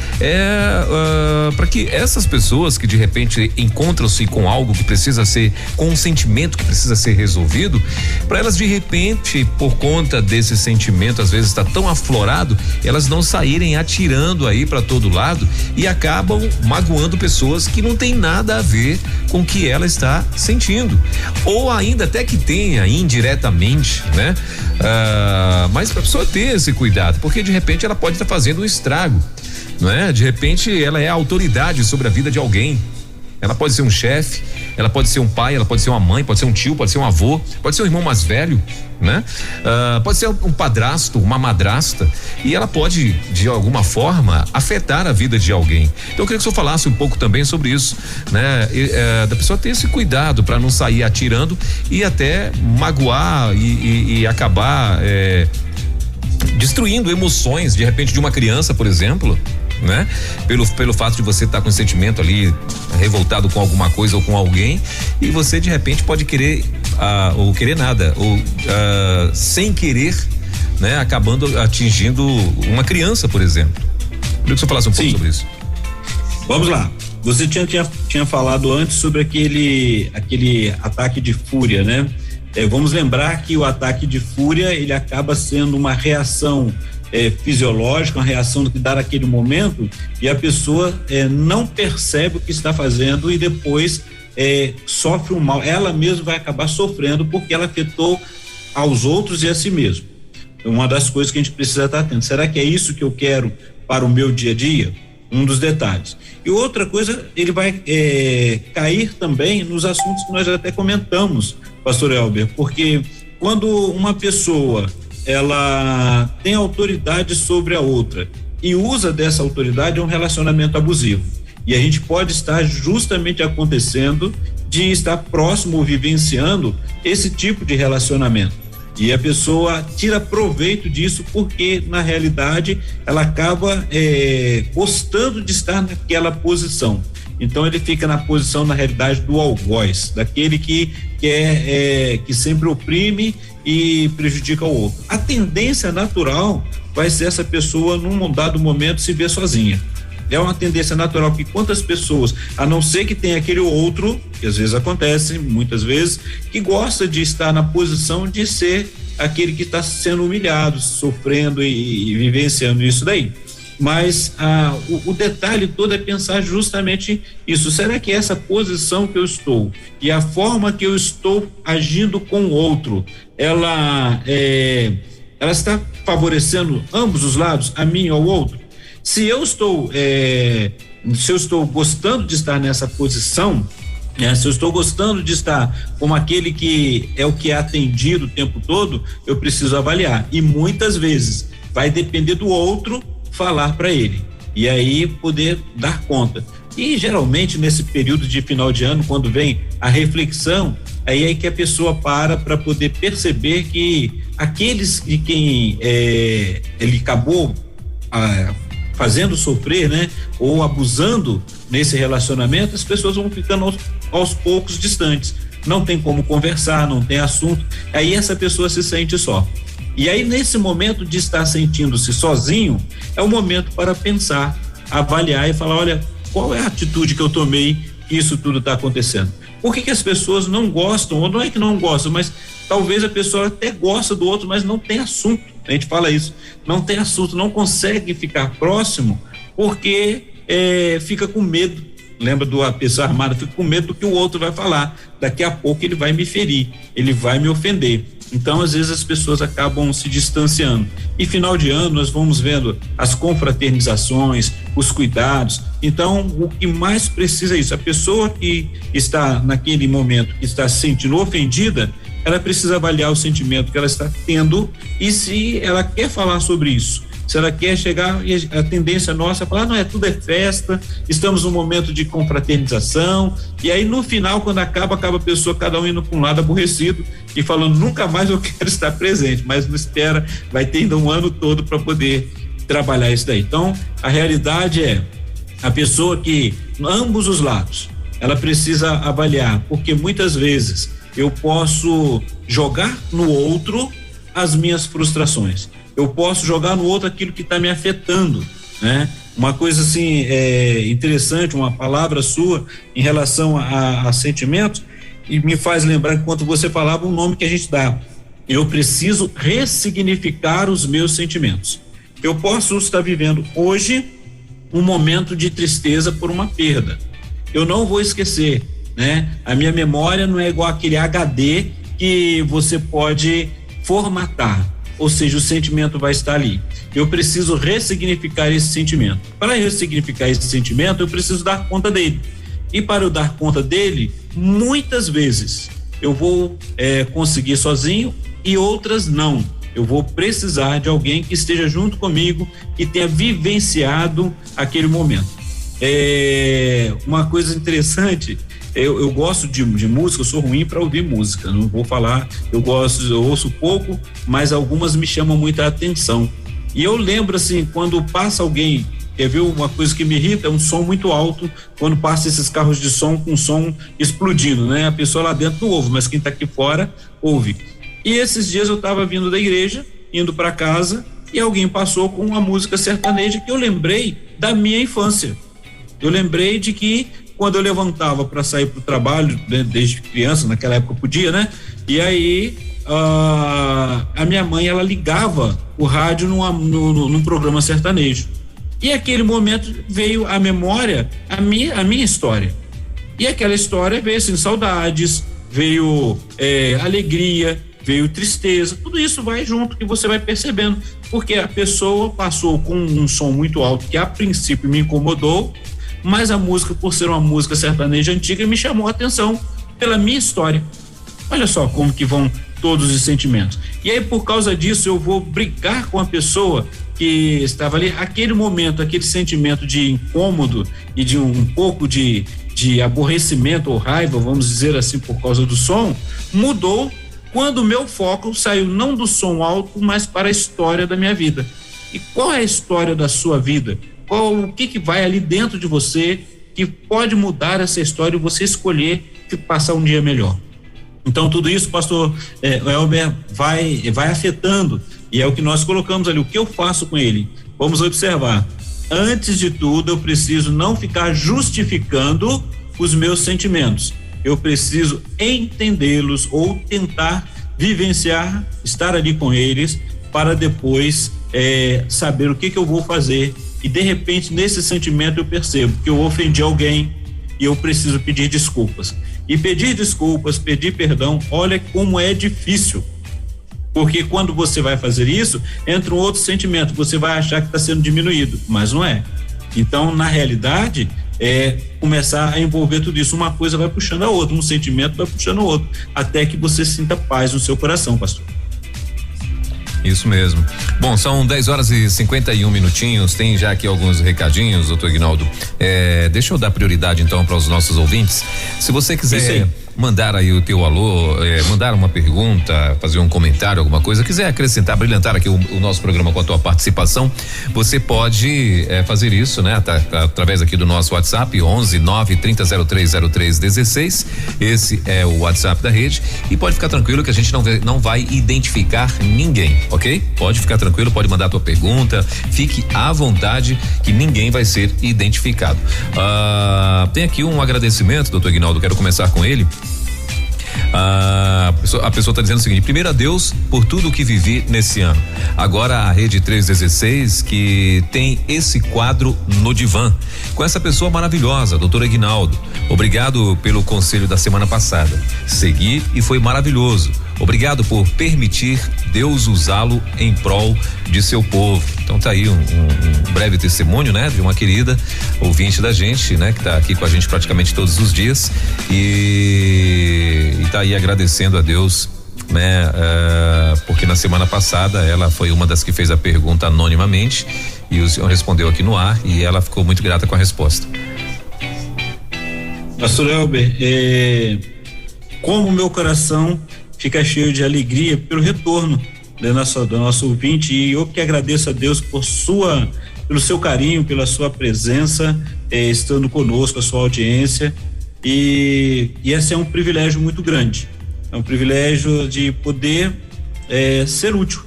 para que essas pessoas que de repente encontram-se com algo que precisa ser, com um sentimento que precisa ser resolvido, para elas de repente, por conta desse sentimento, às vezes está tão aflorado, elas não saírem atirando aí para todo lado e acabam magoando pessoas que não tem nada a ver com o que ela está sentindo, ou ainda até que tenha indiretamente, né? Mas para a pessoa ter esse cuidado, porque de repente ela pode estar fazendo um estrago, não é? De repente ela é a autoridade sobre a vida de alguém. Ela pode ser um chefe, ela pode ser um pai, ela pode ser uma mãe, pode ser um tio, pode ser um avô, pode ser um irmão mais velho, né? Pode ser um padrasto, uma madrasta, e ela pode de alguma forma afetar a vida de alguém. Então eu queria que o senhor falasse um pouco também sobre isso, né? Da pessoa ter esse cuidado para não sair atirando e até magoar e acabar destruindo emoções, de repente, de uma criança, por exemplo, né? Pelo fato de você estar com esse sentimento ali revoltado com alguma coisa ou com alguém, e você de repente pode querer ou querer nada, ou sem querer, né? Acabando atingindo uma criança, por exemplo. Queria que você falasse um pouco sobre isso. Vamos lá. Você tinha falado antes sobre aquele ataque de fúria, né? Vamos lembrar que o ataque de fúria, ele acaba sendo uma reação fisiológica, uma reação que dá naquele momento, e a pessoa não percebe o que está fazendo e depois sofre um mal. Ela mesma vai acabar sofrendo porque ela afetou aos outros e a si mesmo. Uma das coisas que a gente precisa estar atento. Será que é isso que eu quero para o meu dia a dia? Um dos detalhes. E outra coisa, ele vai cair também nos assuntos que nós até comentamos, pastor Elber, porque quando uma pessoa ela tem autoridade sobre a outra e usa dessa autoridade, é um relacionamento abusivo. E a gente pode estar justamente acontecendo de estar próximo ou vivenciando esse tipo de relacionamento. E a pessoa tira proveito disso porque, na realidade, ela acaba gostando de estar naquela posição. Então ele fica na posição, na realidade, do algoz, daquele que sempre oprime e prejudica o outro. A tendência natural vai ser essa pessoa, num dado momento, se ver sozinha. É uma tendência natural que quantas pessoas, a não ser que tenha aquele outro, que às vezes acontece, muitas vezes, que gosta de estar na posição de ser aquele que está sendo humilhado, sofrendo e vivenciando isso daí. Mas o detalhe todo é pensar justamente isso. Será que essa posição que eu estou e a forma que eu estou agindo com o outro, ela está favorecendo ambos os lados, a mim e ao outro? Se eu estou gostando de estar nessa posição, se eu estou gostando de estar como aquele que é o que é atendido o tempo todo, eu preciso avaliar. E muitas vezes vai depender do outro falar para ele e aí poder dar conta. E geralmente nesse período de final de ano, quando vem a reflexão, aí é que a pessoa para poder perceber que aqueles de quem ele acabou fazendo sofrer, né, ou abusando nesse relacionamento, as pessoas vão ficando aos poucos distantes. não tem como conversar, não tem assunto, aí essa pessoa se sente só. E aí, nesse momento de estar sentindo-se sozinho, é o momento para pensar, avaliar e falar, olha, qual é a atitude que eu tomei que isso tudo está acontecendo? Por que as pessoas não gostam, ou não é que não gostam, mas talvez a pessoa até gosta do outro, mas não tem assunto, a gente fala isso, não tem assunto, não consegue ficar próximo, porque fica com medo, lembra do a pessoa armada, fica com medo do que o outro vai falar, daqui a pouco ele vai me ferir, ele vai me ofender. Então, às vezes, as pessoas acabam se distanciando. E final de ano, nós vamos vendo as confraternizações, os cuidados. Então, o que mais precisa é isso. A pessoa que está naquele momento, que está se sentindo ofendida, ela precisa avaliar o sentimento que ela está tendo e se ela quer falar sobre isso. Se ela quer chegar, a tendência nossa é falar, não, tudo é festa, estamos num momento de confraternização, e aí no final, quando acaba a pessoa, cada um indo para um lado aborrecido e falando, nunca mais eu quero estar presente, mas não espera, vai ter ainda um ano todo para poder trabalhar isso daí. Então, a realidade é, a pessoa que, ambos os lados, ela precisa avaliar, porque muitas vezes eu posso jogar no outro as minhas frustrações. Eu posso jogar no outro aquilo que está me afetando, né? Uma coisa assim interessante, uma palavra sua em relação a sentimentos, e me faz lembrar, enquanto você falava, um nome que a gente dá. Eu preciso ressignificar os meus sentimentos. Eu posso estar vivendo hoje um momento de tristeza por uma perda. Eu não vou esquecer, né? A minha memória não é igual aquele HD que você pode formatar. Ou seja, o sentimento vai estar ali. Eu preciso ressignificar esse sentimento. Para ressignificar esse sentimento, eu preciso dar conta dele. E para eu dar conta dele, muitas vezes eu vou conseguir sozinho e outras não. Eu vou precisar de alguém que esteja junto comigo, que tenha vivenciado aquele momento. Uma coisa interessante, eu gosto de música, eu sou ruim para ouvir música, não vou falar, eu ouço pouco, mas algumas me chamam muita atenção. E eu lembro assim, quando passa alguém, quer ver uma coisa que me irrita, é um som muito alto, quando passa esses carros de som com som explodindo, né? A pessoa lá dentro não ouve, mas quem tá aqui fora ouve. E esses dias eu tava vindo da igreja, indo para casa, e alguém passou com uma música sertaneja que eu lembrei da minha infância. Eu lembrei de que quando eu levantava para sair para o trabalho, né, desde criança, naquela época podia, né? E aí a minha mãe, ela ligava o rádio num programa sertanejo. E aquele momento veio à memória a minha história. E aquela história veio assim, saudades, veio alegria, veio tristeza, tudo isso vai junto que você vai percebendo, porque a pessoa passou com um som muito alto que a princípio me incomodou, mas a música, por ser uma música sertaneja antiga, me chamou a atenção pela minha história. Olha só como que vão todos os sentimentos. E aí, por causa disso, eu vou brigar com a pessoa que estava ali, aquele momento, aquele sentimento de incômodo e de um pouco de aborrecimento ou raiva, vamos dizer assim, por causa do som, mudou quando o meu foco saiu não do som alto, mas para a história da minha vida. E qual é a história da sua vida? O que vai ali dentro de você que pode mudar essa história e você escolher passar um dia melhor? Então, tudo isso, pastor Elber, vai afetando, e é o que nós colocamos ali, o que eu faço com ele? Vamos observar. Antes de tudo, eu preciso não ficar justificando os meus sentimentos. Eu preciso entendê-los ou tentar vivenciar, estar ali com eles, para depois saber o que eu vou fazer. E de repente, nesse sentimento, eu percebo que eu ofendi alguém e eu preciso pedir desculpas. E pedir desculpas, pedir perdão, olha como é difícil. Porque quando você vai fazer isso, entra um outro sentimento, você vai achar que está sendo diminuído, mas não é. Então, na realidade, começar a envolver tudo isso. Uma coisa vai puxando a outra, um sentimento vai puxando o outro, até que você sinta paz no seu coração, pastor. Isso mesmo. Bom, são 10h51. Tem já aqui alguns recadinhos, doutor Ignaldo. Deixa eu dar prioridade então para os nossos ouvintes. Se você quiser mandar aí o teu alô, mandar uma pergunta, fazer um comentário, alguma coisa, quiser acrescentar, brilhantar aqui o nosso programa com a tua participação, você pode fazer isso, né? Através aqui do nosso WhatsApp 11-930-030316. Esse é o WhatsApp da rede e pode ficar tranquilo que a gente não vai identificar ninguém, ok? Pode ficar tranquilo, pode mandar a tua pergunta, fique à vontade que ninguém vai ser identificado. Tem aqui um agradecimento, doutor Aguinaldo, quero começar com ele. A pessoa está dizendo o seguinte: primeiro a Deus por tudo que vivi nesse ano. Agora a Rede 316 que tem esse quadro no divã com essa pessoa maravilhosa, doutor Aguinaldo. Obrigado pelo conselho da semana passada. Segui e foi maravilhoso. Obrigado por permitir Deus usá-lo em prol de seu povo. Então tá aí um breve testemunho, né? De uma querida ouvinte da gente, né? Que tá aqui com a gente praticamente todos os dias e tá aí agradecendo a Deus, né? Porque na semana passada ela foi uma das que fez a pergunta anonimamente e o senhor respondeu aqui no ar e ela ficou muito grata com a resposta. Pastor Elber, como o meu coração fica cheio de alegria pelo retorno do nosso ouvinte, e eu que agradeço a Deus pelo seu carinho, pela sua presença, estando conosco, a sua audiência, e esse é um privilégio muito grande, é um privilégio de poder ser útil,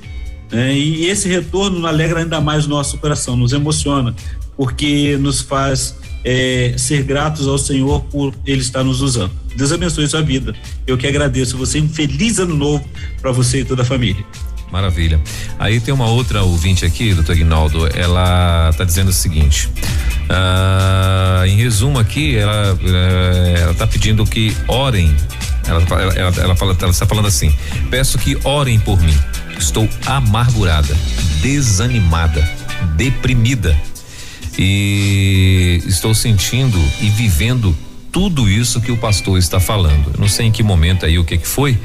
né? E esse retorno alegra ainda mais o nosso coração, nos emociona, porque nos faz ser gratos ao Senhor por Ele estar nos usando. Deus abençoe sua vida. Eu que agradeço você, um feliz ano novo para você e toda a família. Maravilha. Aí tem uma outra ouvinte aqui, doutor Aguinaldo, ela tá dizendo o seguinte, em resumo aqui, ela tá pedindo que orem, ela está falando assim: peço que orem por mim, estou amargurada, desanimada, deprimida e estou sentindo e vivendo tudo isso que o pastor está falando. Eu não sei em que momento aí o que foi,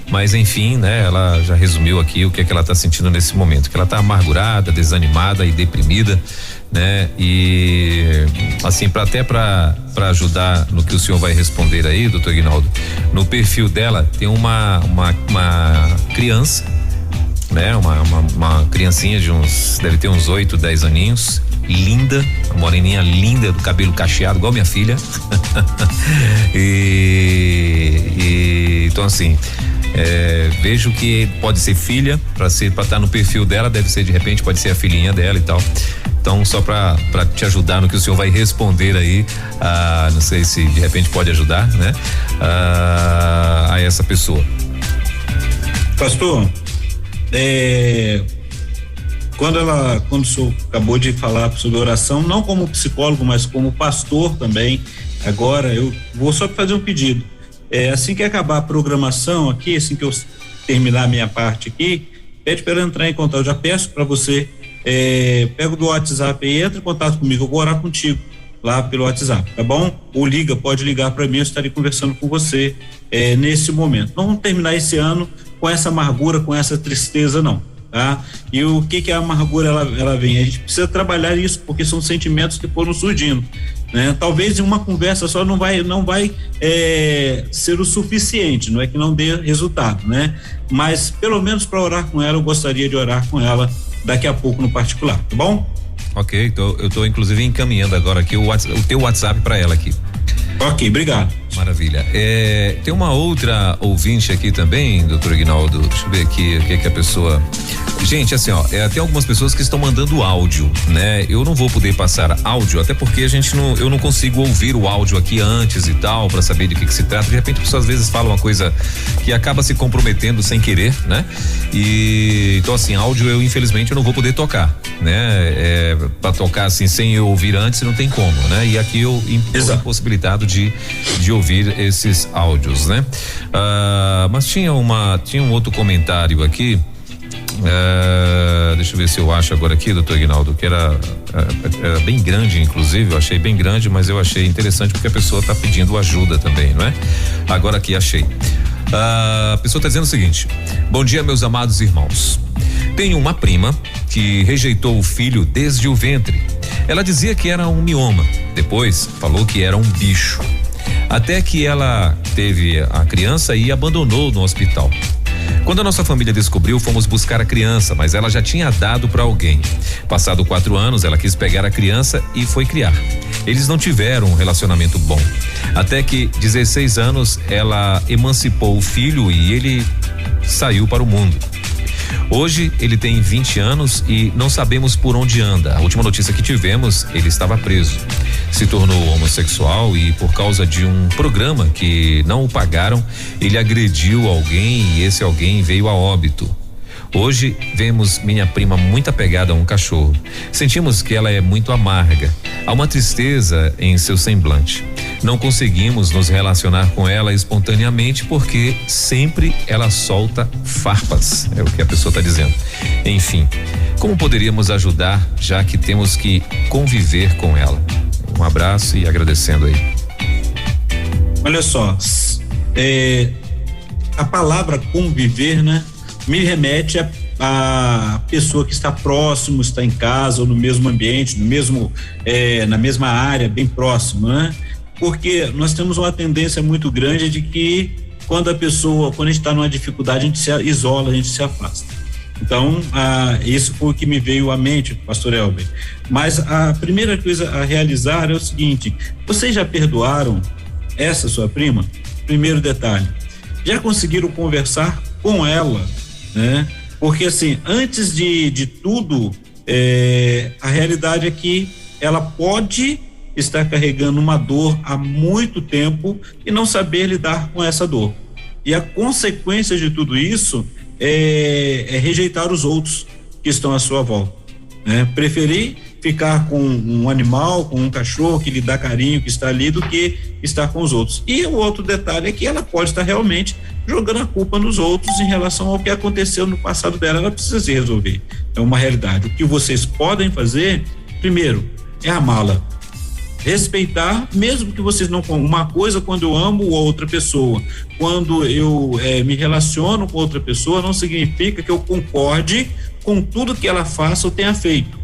mas enfim, né? Ela já resumiu aqui o que ela está sentindo nesse momento, que ela está amargurada, desanimada e deprimida, né? E assim, para ajudar no que o senhor vai responder aí, doutor Aguinaldo, no perfil dela tem uma criança, né? Uma criancinha deve ter uns 8, 10 aninhos, linda, uma moreninha linda, do cabelo cacheado, igual minha filha. Então assim, vejo que pode ser filha, para estar no perfil dela, deve ser, de repente, pode ser a filhinha dela e tal. Então, só para te ajudar no que o senhor vai responder aí, não sei se de repente pode ajudar, né? A essa pessoa. Pastor, quando o senhor acabou de falar sobre oração, não como psicólogo, mas como pastor também, agora eu vou só fazer um pedido. Assim que acabar a programação aqui, assim que eu terminar a minha parte aqui, pede para eu entrar em contato. Eu já peço para você, pega do WhatsApp e entra em contato comigo, eu vou orar contigo lá pelo WhatsApp, tá bom? Ou pode ligar para mim, eu estarei conversando com você nesse momento. Não vamos terminar esse ano com essa amargura, com essa tristeza, não. Tá? E o que a amargura ela vem? A gente precisa trabalhar isso, porque são sentimentos que foram surgindo, né? Talvez em uma conversa só não vai ser o suficiente, não é que não dê resultado, né? Mas pelo menos para orar com ela, eu gostaria de orar com ela daqui a pouco no particular, tá bom? Ok, eu tô inclusive encaminhando agora aqui o teu WhatsApp para ela aqui. Ok, obrigado. Maravilha. Tem uma outra ouvinte aqui também, doutor Aguinaldo, deixa eu ver aqui o que a pessoa. Gente, assim, tem algumas pessoas que estão mandando áudio, né? Eu não vou poder passar áudio, até porque eu não consigo ouvir o áudio aqui antes e tal, para saber de que se trata. De repente a pessoa às vezes fala uma coisa que acaba se comprometendo sem querer, né? Então assim, áudio infelizmente eu não vou poder tocar, né? Para tocar assim sem eu ouvir antes não tem como, né? E aqui eu estou impossibilitado de ouvir esses áudios, né? Mas tinha um outro comentário aqui, deixa eu ver se eu acho agora aqui, doutor Aguinaldo, que era bem grande, inclusive, eu achei bem grande, mas eu achei interessante porque a pessoa está pedindo ajuda também, não é? Agora aqui achei. A pessoa está dizendo o seguinte: bom dia, meus amados irmãos. Tenho uma prima que rejeitou o filho desde o ventre. Ela dizia que era um mioma, depois falou que era um bicho. Até que ela teve a criança e abandonou no hospital. Quando a nossa família descobriu, fomos buscar a criança, mas ela já tinha dado para alguém. Passado 4 anos, ela quis pegar a criança e foi criar. Eles não tiveram um relacionamento bom. Até que, 16 anos, ela emancipou o filho e ele saiu para o mundo. Hoje ele tem 20 anos e não sabemos por onde anda. A última notícia que tivemos, ele estava preso. Se tornou homossexual e, por causa de um programa que não o pagaram, ele agrediu alguém e esse alguém veio a óbito. Hoje vemos minha prima muito apegada a um cachorro. Sentimos que ela é muito amarga. Há uma tristeza em seu semblante. Não conseguimos nos relacionar com ela espontaneamente porque sempre ela solta farpas, é o que a pessoa está dizendo. Enfim, como poderíamos ajudar, já que temos que conviver com ela? Um abraço e agradecendo aí. Olha só, a palavra conviver, né, me remete a pessoa que está próximo, está em casa ou no mesmo ambiente, na mesma área, bem próximo, né? Porque nós temos uma tendência muito grande de que quando a gente está numa dificuldade, a gente se isola, a gente se afasta. Então, isso foi o que me veio à mente, pastor Elber. Mas a primeira coisa a realizar é o seguinte: vocês já perdoaram essa sua prima? Primeiro detalhe, já conseguiram conversar com ela, né? Porque assim, antes de tudo, a realidade é que ela pode estar carregando uma dor há muito tempo e não saber lidar com essa dor. E a consequência de tudo isso é rejeitar os outros que estão à sua volta, né? Preferir ficar com um animal, com um cachorro que lhe dá carinho, que está ali, do que estar com os outros. E o outro detalhe é que ela pode estar realmente jogando a culpa nos outros em relação ao que aconteceu no passado dela. Ela precisa se resolver, é uma realidade. O que vocês podem fazer, primeiro, é amá-la, respeitar, mesmo que vocês não. Uma coisa, quando eu amo outra pessoa, quando eu me relaciono com outra pessoa, não significa que eu concorde com tudo que ela faça ou tenha feito.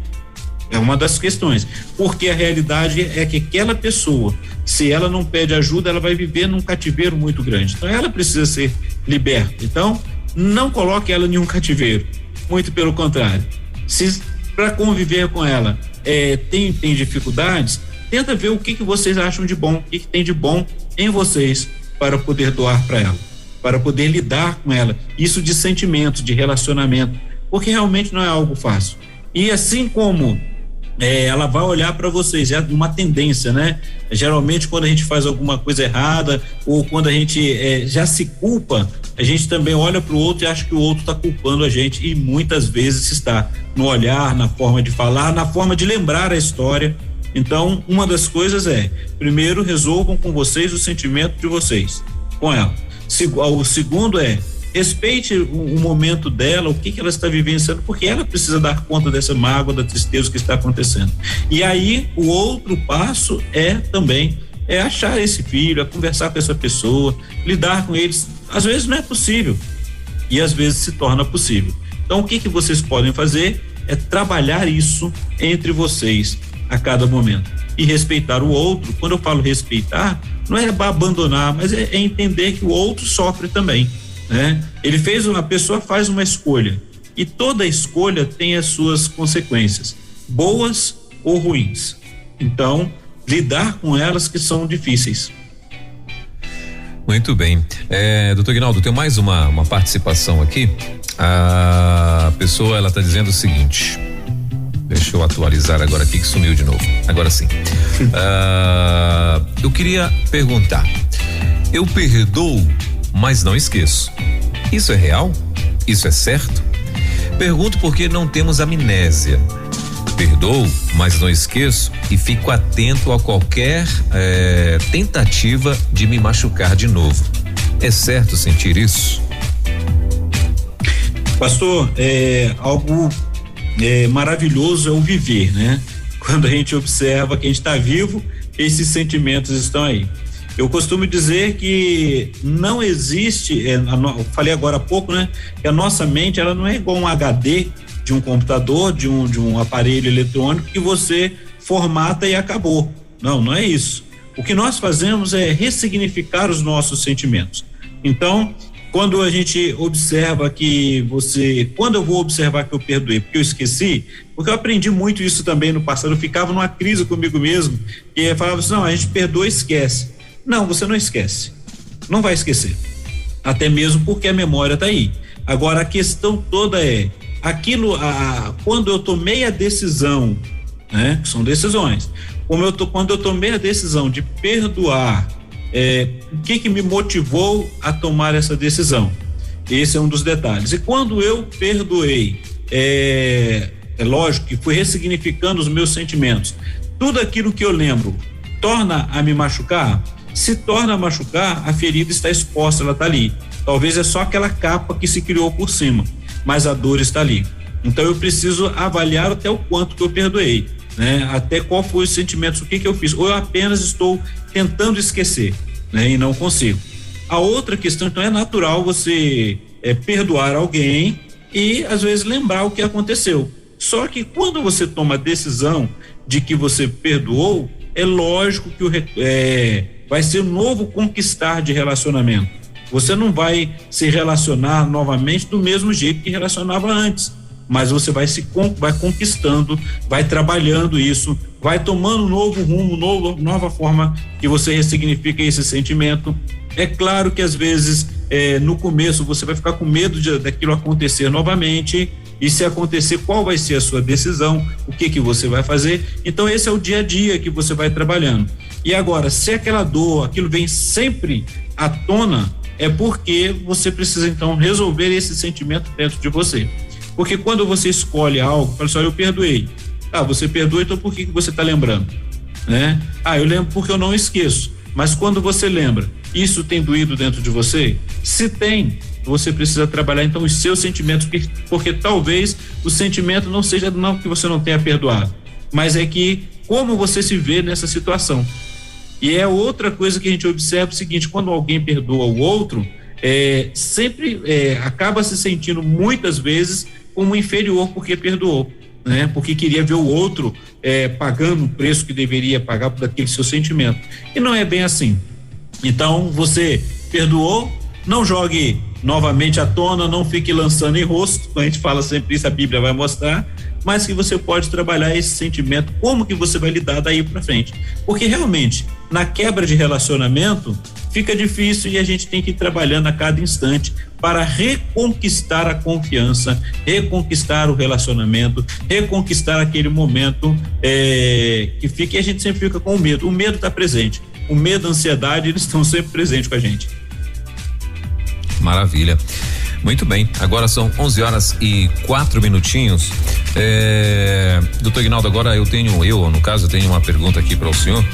É uma das questões, porque a realidade é que aquela pessoa, se ela não pede ajuda, ela vai viver num cativeiro muito grande. Então ela precisa ser liberta. Então não coloque ela em um cativeiro, muito pelo contrário. Se para conviver com ela tem dificuldades, tenta ver o que vocês acham de bom, o que tem de bom em vocês para poder doar para ela, para poder lidar com ela. Isso de sentimento, de relacionamento, porque realmente não é algo fácil. E assim como ela vai olhar para vocês, é uma tendência, né? Geralmente quando a gente faz alguma coisa errada ou quando a gente já se culpa, a gente também olha para o outro e acha que o outro está culpando a gente, e muitas vezes está no olhar, na forma de falar, na forma de lembrar a história. Então, uma das coisas primeiro, resolvam com vocês o sentimento de vocês com ela. O segundo respeite o momento dela, o que ela está vivenciando, porque ela precisa dar conta dessa mágoa, da tristeza que está acontecendo. E aí, o outro passo também achar esse filho, conversar com essa pessoa, lidar com eles. Às vezes não é possível e às vezes se torna possível. Então, o que vocês podem fazer é trabalhar isso entre vocês a cada momento e respeitar o outro. Quando eu falo respeitar, não é abandonar, mas é entender que o outro sofre também, né? A pessoa faz uma escolha e toda escolha tem as suas consequências, boas ou ruins. Então, lidar com elas que são difíceis. Muito bem. Doutor Guinaldo, tem mais uma participação aqui. A pessoa, ela está dizendo o seguinte. Deixa eu atualizar agora aqui que sumiu de novo. Agora sim. Eu queria perguntar. Eu perdoo, mas não esqueço. Isso é real? Isso é certo? Pergunto porque não temos amnésia. Perdoo, mas não esqueço e fico atento a qualquer tentativa de me machucar de novo. É certo sentir isso? Pastor, algo maravilhoso é o viver, né? Quando a gente observa que a gente está vivo, esses sentimentos estão aí. Eu costumo dizer que não existe, falei agora há pouco, né? Que a nossa mente, ela não é igual um HD de um computador, de um aparelho eletrônico que você formata e acabou. Não é isso. O que nós fazemos é ressignificar os nossos sentimentos. Então, quando a gente observa quando eu vou observar que eu perdoei porque eu esqueci, porque eu aprendi muito isso também no passado, eu ficava numa crise comigo mesmo, e eu falava assim, não, a gente perdoa e esquece. Não, você não esquece, não vai esquecer, até mesmo porque a memória está aí. Agora a questão toda é, quando eu tomei a decisão, né, que são decisões, quando eu tomei a decisão de perdoar, o que me motivou a tomar essa decisão? Esse é um dos detalhes. E quando eu perdoei, é lógico que fui ressignificando os meus sentimentos. Tudo aquilo que eu lembro torna a me machucar? Se torna a machucar, a ferida está exposta, ela está ali. Talvez é só aquela capa que se criou por cima, mas a dor está ali. Então eu preciso avaliar até o quanto que eu perdoei, né? Até qual foi os sentimentos, o que eu fiz, ou eu apenas estou tentando esquecer, né? E não consigo. A outra questão, então, é natural você perdoar alguém e às vezes lembrar o que aconteceu. Só que quando você toma a decisão de que você perdoou, é lógico que vai ser um novo conquistar de relacionamento. Você não vai se relacionar novamente do mesmo jeito que relacionava antes, mas você vai conquistando, vai trabalhando isso, vai tomando um novo rumo, nova forma que você ressignifica esse sentimento. É claro que às vezes no começo você vai ficar com medo daquilo acontecer novamente, e se acontecer, qual vai ser a sua decisão, o que você vai fazer. Então esse é o dia a dia que você vai trabalhando. E agora, se aquela dor, aquilo vem sempre à tona, é porque você precisa então resolver esse sentimento dentro de você. Porque quando você escolhe algo, fala assim, eu perdoei. Você perdoa, então por que você está lembrando? Né? Eu lembro porque eu não esqueço. Mas quando você lembra, isso tem doído dentro de você? Se tem, você precisa trabalhar então os seus sentimentos, porque talvez o sentimento não seja não que você não tenha perdoado, mas é que como você se vê nessa situação. E é outra coisa que a gente observa o seguinte, quando alguém perdoa o outro, sempre acaba se sentindo muitas vezes como inferior porque perdoou, né? Porque queria ver o outro pagando o preço que deveria pagar por aquele seu sentimento. E não é bem assim. Então, você perdoou, não jogue novamente à tona, não fique lançando em rosto, a gente fala sempre isso, a Bíblia vai mostrar, mas que você pode trabalhar esse sentimento, como que você vai lidar daí para frente, porque realmente na quebra de relacionamento fica difícil e a gente tem que ir trabalhando a cada instante para reconquistar a confiança, reconquistar o relacionamento, reconquistar aquele momento que fica, e a gente sempre fica com o medo está presente, o medo, a ansiedade, eles estão sempre presentes com a gente. Maravilha. Muito bem, agora são 11h04. Doutor Ignaldo, agora eu tenho uma pergunta aqui para o senhor,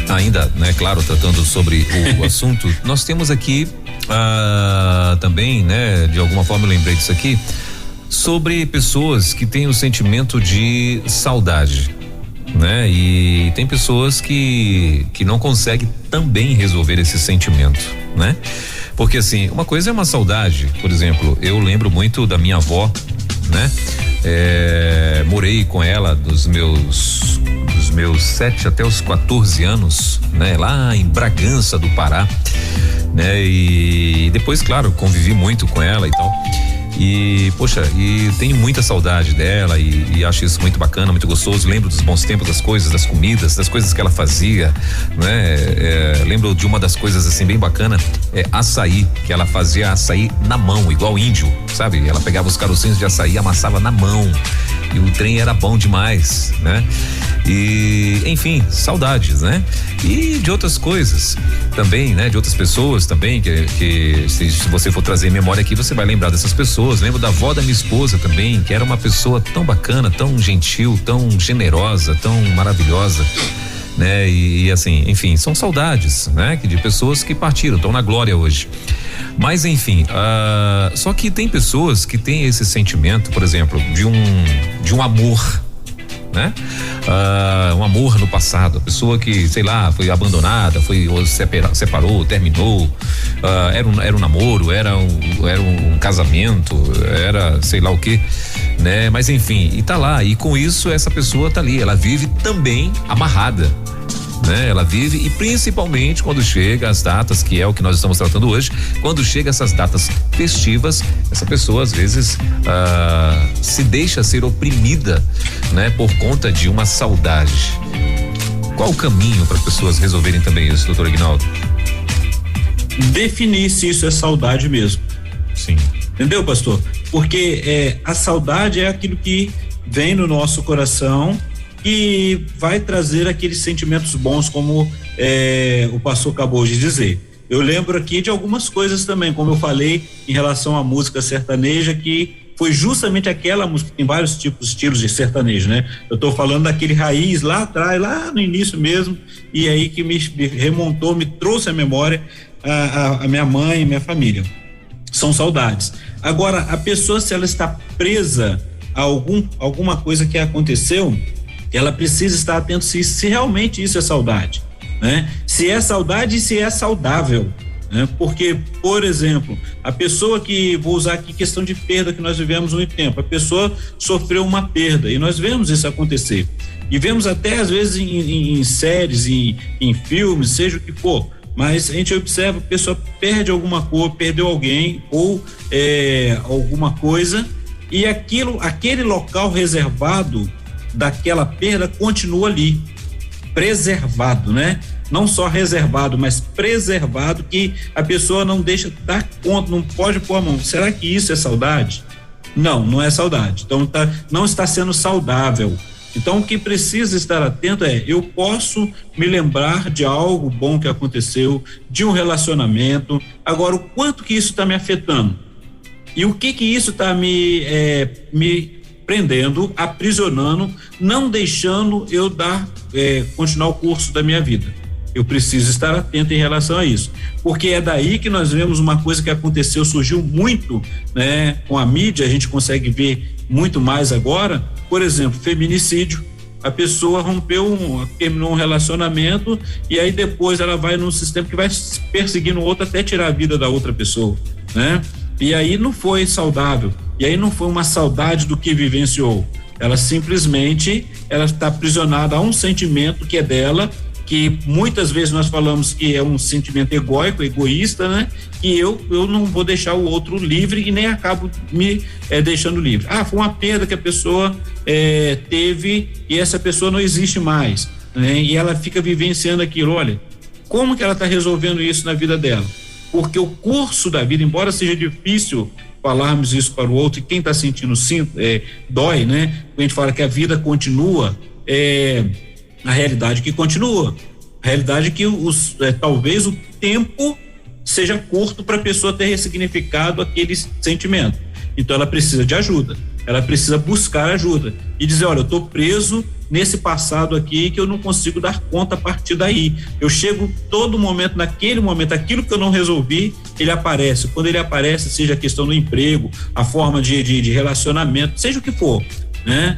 ainda, né, claro, tratando sobre o assunto. Nós temos aqui também, né, de alguma forma eu lembrei disso aqui, sobre pessoas que têm o sentimento de saudade, né? E tem pessoas que não conseguem também resolver esse sentimento, né? Porque assim, uma coisa é uma saudade, por exemplo, eu lembro muito da minha avó, né? Morei com ela dos meus 7 até os 14 anos, né? Lá em Bragança do Pará, né? E depois, claro, convivi muito com ela e tal. E, poxa, tenho muita saudade dela e acho isso muito bacana, muito gostoso. Lembro dos bons tempos, das coisas, das comidas, das coisas que ela fazia, né? Lembro de uma das coisas assim bem bacana, açaí, que ela fazia açaí na mão, igual índio, sabe? Ela pegava os carocinhos de açaí, amassava na mão e o trem era bom demais, né? E, enfim, saudades, né? E de outras coisas também, né? De outras pessoas também, que se você for trazer memória aqui, você vai lembrar dessas pessoas. Lembro da avó da minha esposa também, que era uma pessoa tão bacana, tão gentil, tão generosa, tão maravilhosa, né? E assim, enfim, são saudades, né? De pessoas que partiram, estão na glória hoje. Mas enfim, só que tem pessoas que têm esse sentimento, por exemplo, de um amor, né? Um amor no passado, a pessoa que, sei lá, foi abandonada, separou, terminou, era um namoro, era um casamento, era sei lá o que, né? Mas enfim, e tá lá, e com isso essa pessoa tá ali, ela vive também amarrada, né? Ela vive, e principalmente quando chega as datas, que é o que nós estamos tratando hoje, quando chega essas datas festivas, essa pessoa às vezes se deixa ser oprimida, né? Por conta de uma saudade. Qual o caminho para as pessoas resolverem também isso, doutor Aguinaldo? Definir se isso é saudade mesmo. Sim. Entendeu, pastor? Porque a saudade é aquilo que vem no nosso coração e vai trazer aqueles sentimentos bons, como o pastor acabou de dizer. Eu lembro aqui de algumas coisas também, como eu falei em relação à música sertaneja, que foi justamente aquela música, tem vários estilos de sertanejo, né? Eu tô falando daquele raiz lá atrás, lá no início mesmo, e aí que me remontou, me trouxe à memória a minha mãe e minha família. São saudades. Agora, a pessoa, se ela está presa a alguma coisa que aconteceu, ela precisa estar atento se realmente isso é saudade, né? Se é saudade e se é saudável, né? Porque, por exemplo, a pessoa que, vou usar aqui questão de perda que nós vivemos há muito tempo, a pessoa sofreu uma perda e nós vemos isso acontecer e vemos até às vezes em séries, em filmes, seja o que for, mas a gente observa, a pessoa perde alguma coisa, perdeu alguém ou alguma coisa, e aquele local reservado daquela perda continua ali, preservado, né? Não só reservado, mas preservado, que a pessoa não deixa dar conta, não pode pôr a mão. Será que isso é saudade? Não, não é saudade. Então não está sendo saudável. Então o que precisa estar atento eu posso me lembrar de algo bom que aconteceu, de um relacionamento, agora o quanto que isso está me afetando e o que isso está me prendendo, aprisionando, não deixando eu continuar o curso da minha vida. Eu preciso estar atento em relação a isso, porque é daí que nós vemos uma coisa que aconteceu, surgiu muito, né? Com a mídia a gente consegue ver muito mais agora, por exemplo, feminicídio. A pessoa terminou um relacionamento e aí depois ela vai num sistema que vai perseguindo o outro até tirar a vida da outra pessoa, né? E aí não foi saudável, e aí não foi uma saudade do que vivenciou. Ela simplesmente, ela está aprisionada a um sentimento que é dela, que muitas vezes nós falamos que é um sentimento egoísta, né? E eu não vou deixar o outro livre e nem acabo me deixando livre. Foi uma perda que a pessoa teve e essa pessoa não existe mais, né? E ela fica vivenciando aquilo. Olha, como que ela está resolvendo isso na vida dela? Porque o curso da vida, embora seja difícil falarmos isso para o outro, e quem está sentindo dói, né? Quando a gente fala que a vida continua, a realidade que continua, a realidade que talvez o tempo seja curto para a pessoa ter ressignificado aquele sentimento. Então ela precisa de ajuda, ela precisa buscar ajuda e dizer, olha, eu estou preso nesse passado aqui que eu não consigo dar conta a partir daí. Eu chego todo momento, naquele momento, aquilo que eu não resolvi, ele aparece. Quando ele aparece, seja a questão do emprego, a forma de relacionamento, seja o que for, né?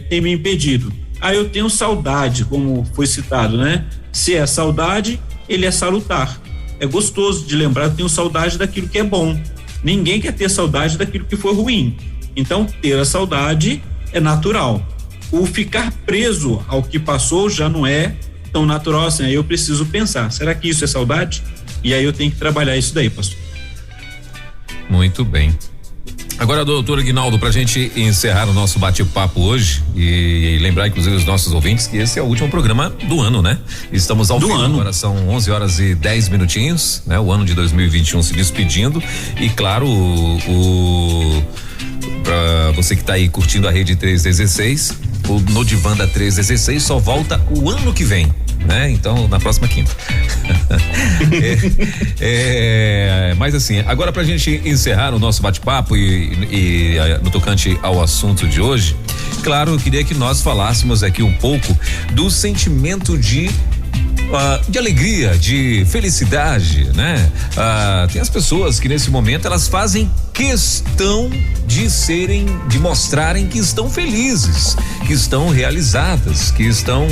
Tem me impedido. Eu tenho saudade, como foi citado, né? Se é saudade, ele é salutar. É gostoso de lembrar, eu tenho saudade daquilo que é bom. Ninguém quer ter saudade daquilo que foi ruim. Então, ter a saudade é natural. O ficar preso ao que passou já não é tão natural assim. Aí eu preciso pensar, será que isso é saudade? E aí eu tenho que trabalhar isso daí, pastor. Muito bem. Agora, doutor Aguinaldo, pra gente encerrar o nosso bate-papo hoje e lembrar inclusive os nossos ouvintes que esse é o último programa do ano, né? Estamos ao fim, agora são 11h10, né? O ano de 2021 se despedindo e claro, pra você que tá aí curtindo a Rede 316, o No Divã da 316 só volta o ano que vem, né? Então, na próxima quinta. Mas assim, agora pra gente encerrar o nosso bate-papo e no tocante ao assunto de hoje, claro, eu queria que nós falássemos aqui um pouco do sentimento de alegria, de felicidade, né? Tem as pessoas que nesse momento elas fazem questão de mostrarem que estão felizes, que estão realizadas, que estão